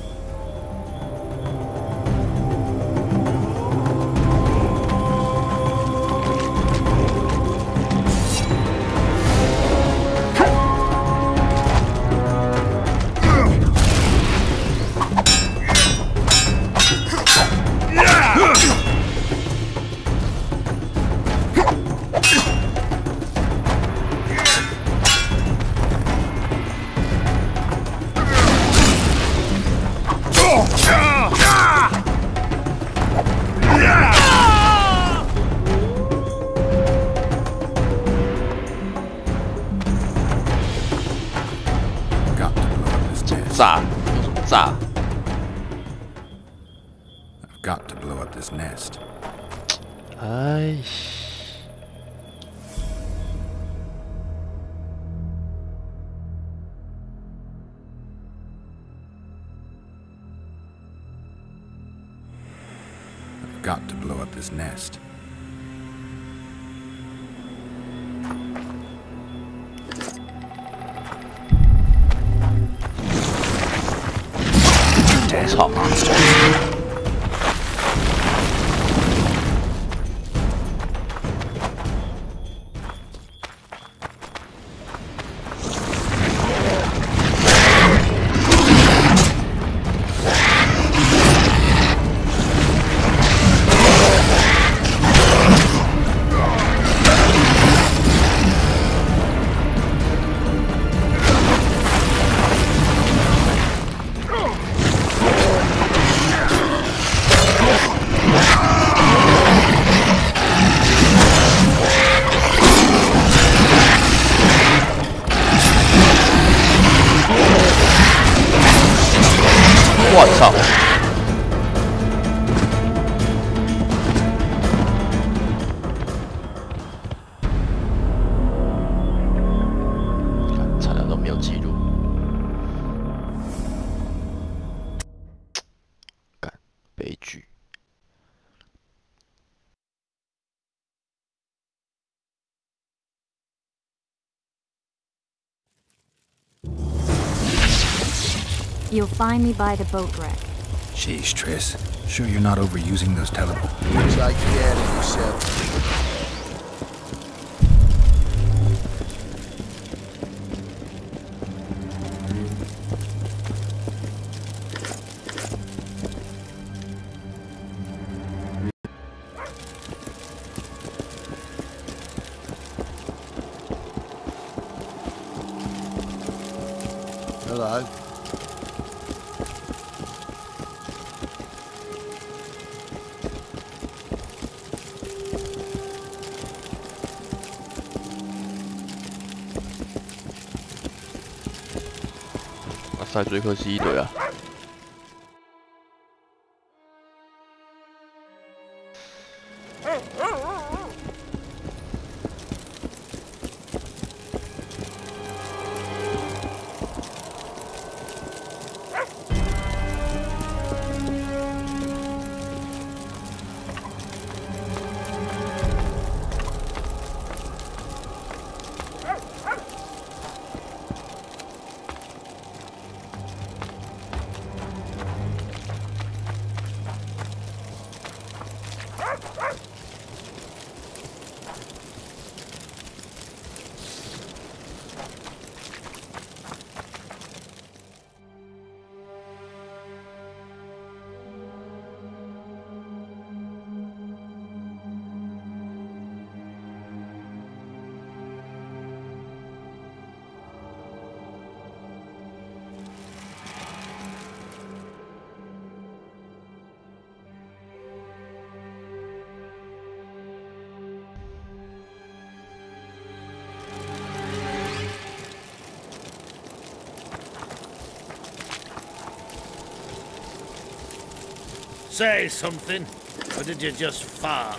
Speaker 3: I've got to blow up this nest. I've got to blow up this nest.
Speaker 1: Top monster.我操！产量都没有记录，干悲剧。
Speaker 6: You'll find me by the boat wreck.
Speaker 3: Sheesh, Triss. Sure you're not overusing those teleports?
Speaker 21: Take care of yourself. Hello.
Speaker 1: 那塞追克西一堆啊！Say
Speaker 8: something, or did you just fart?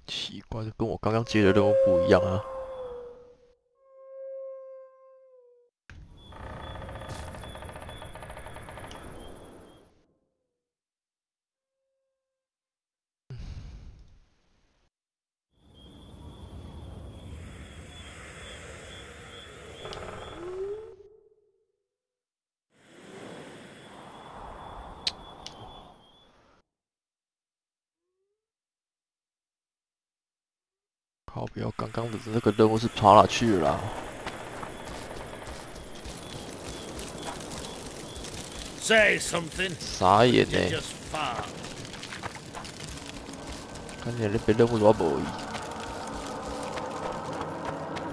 Speaker 1: 奇怪，这跟我刚刚接的任务不一样啊！靠标，刚刚的这个任务是跑哪去了啦？
Speaker 8: Say something.
Speaker 1: 傻眼呢、欸！看起来那边任务怎么无意？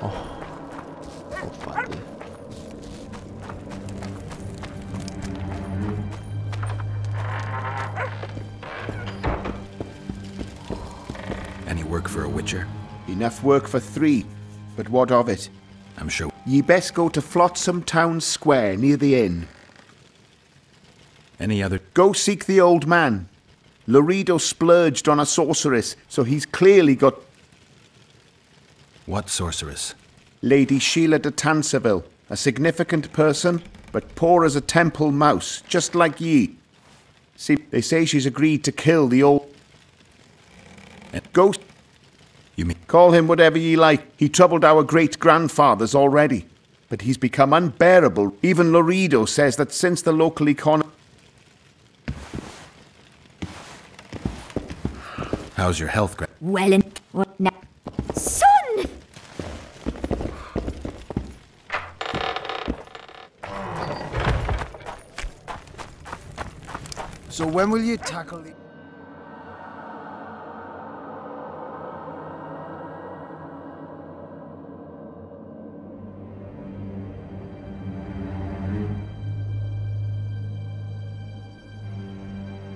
Speaker 1: 哦，好烦的。
Speaker 3: Any work for a witcher?
Speaker 21: Enough work for 3, but what of it?
Speaker 3: I'm sure.
Speaker 21: Ye best go to Flotsam Town Square near the inn.
Speaker 3: Any other?
Speaker 21: Go seek the old man. Laredo splurged on a sorceress, so he's clearly got...
Speaker 3: What sorceress?
Speaker 21: Lady Sheila de Tanserville, a significant person, but poor as a temple mouse, just like ye. See, they say she's agreed to kill the old... Go...
Speaker 3: You mean...
Speaker 21: Call him whatever ye like. He troubled our great-grandfathers already. But he's become unbearable. Even Laredo says that since the local economy...
Speaker 3: How's your health, Greg?
Speaker 6: Well, and what now? Son!
Speaker 9: So when will you tackle the...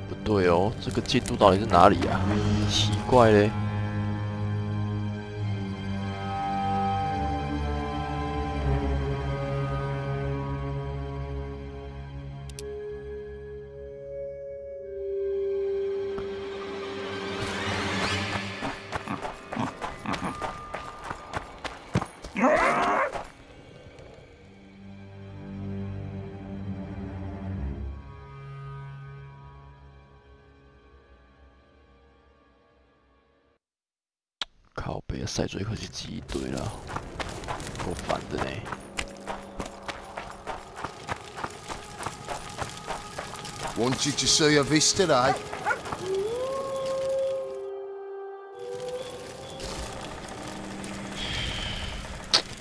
Speaker 1: 不对哦，这个进度到底是哪里啊？奇怪嘞。靠北，塞嘴可是挤一堆了，够烦的呢。
Speaker 14: Wanted to see a vista, eh?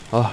Speaker 1: 啊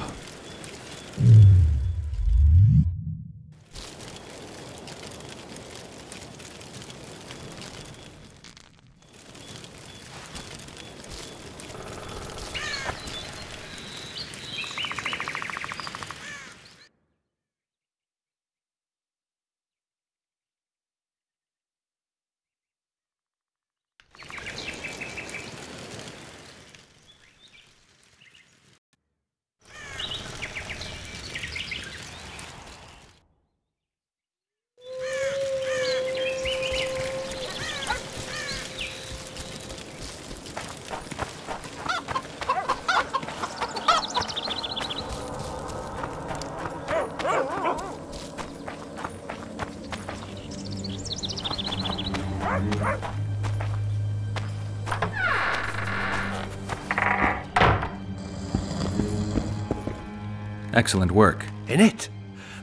Speaker 1: ！Excellent
Speaker 3: work.
Speaker 17: In it?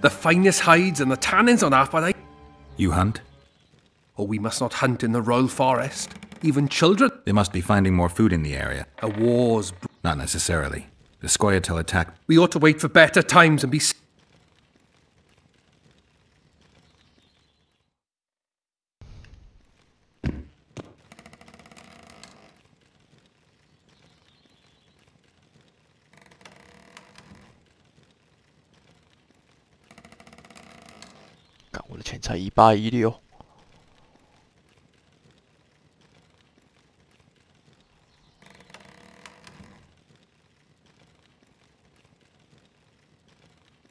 Speaker 17: The finest hides and the tannins on half by the...
Speaker 3: You hunt?
Speaker 17: Oh, we must not hunt in the royal forest. Even children.
Speaker 3: They must be finding more food in the area.
Speaker 17: A war's...
Speaker 3: Not necessarily. The Scoia'tael attack.
Speaker 17: We ought to wait for better times and be...
Speaker 1: 我的钱才1816。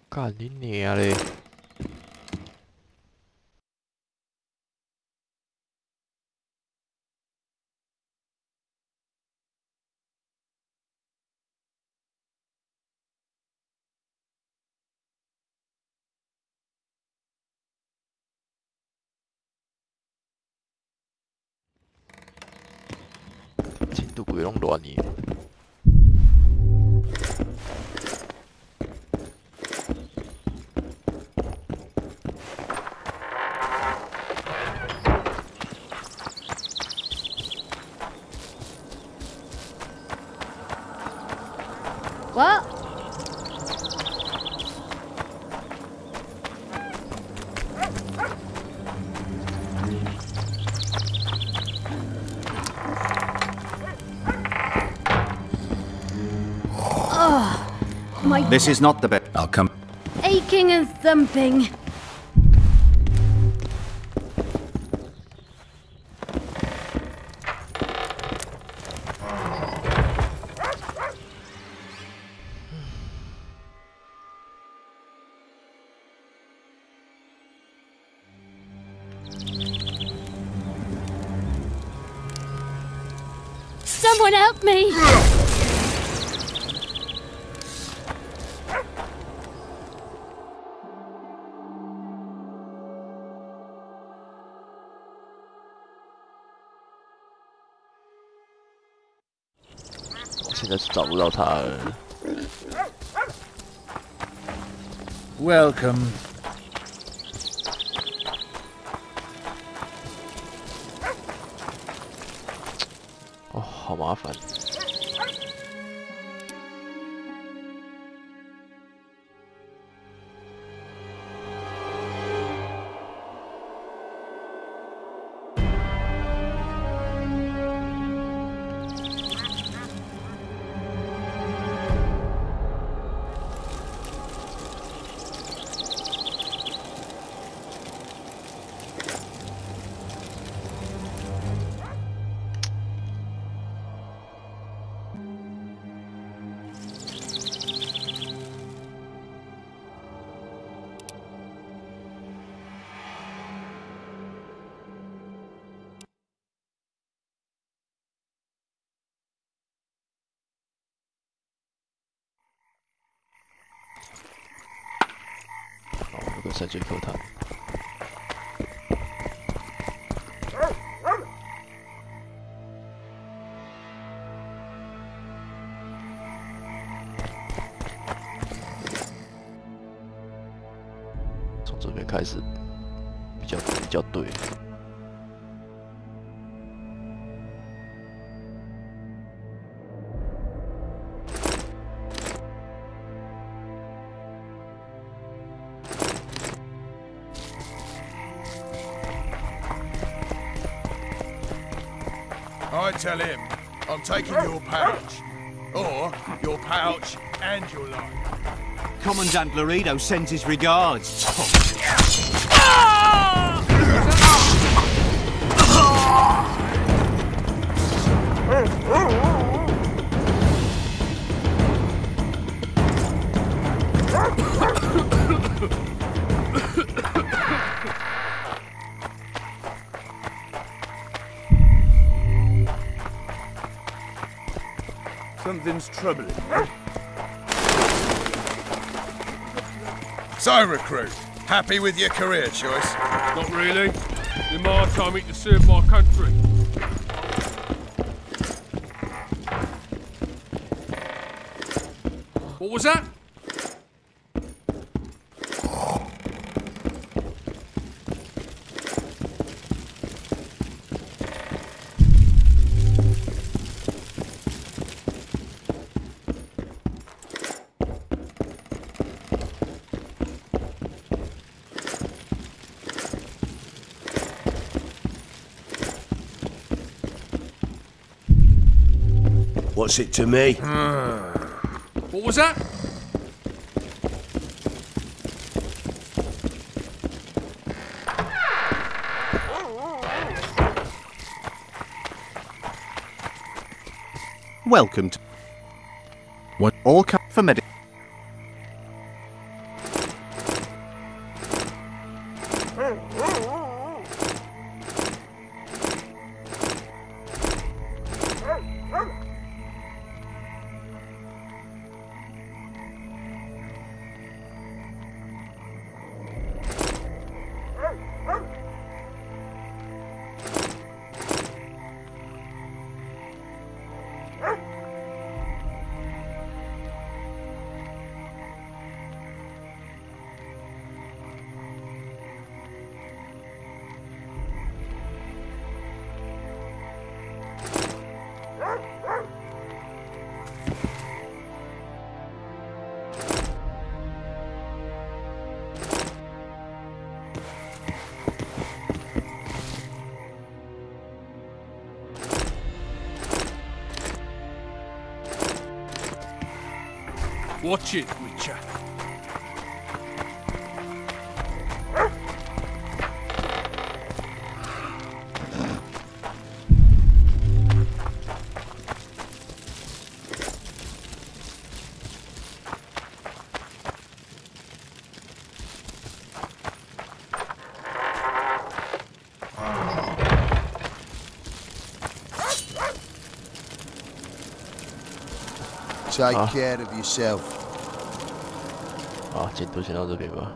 Speaker 1: 干你娘嘞！进度不用乱你。
Speaker 6: What?
Speaker 2: This is not the best.
Speaker 3: I'll come.
Speaker 6: Aching and thumping. Someone help me!
Speaker 2: Welcome.
Speaker 1: 哦，好麻烦。有个山水课堂。从这边开始比较对。
Speaker 14: I tell him I'm taking your pouch. Or your pouch and your life.
Speaker 2: Commandant Laredo sends his regards.
Speaker 14: Something's troubling you. So, recruit, happy with your career choice?
Speaker 4: Not really. In my time, to serve my country. What was that?
Speaker 5: What's it to me?
Speaker 4: What was that?
Speaker 2: Welcome to... What? All come for medic...
Speaker 4: Watch it, Witcher.
Speaker 5: Take care of yourself.
Speaker 1: 好，进度先到这边吧。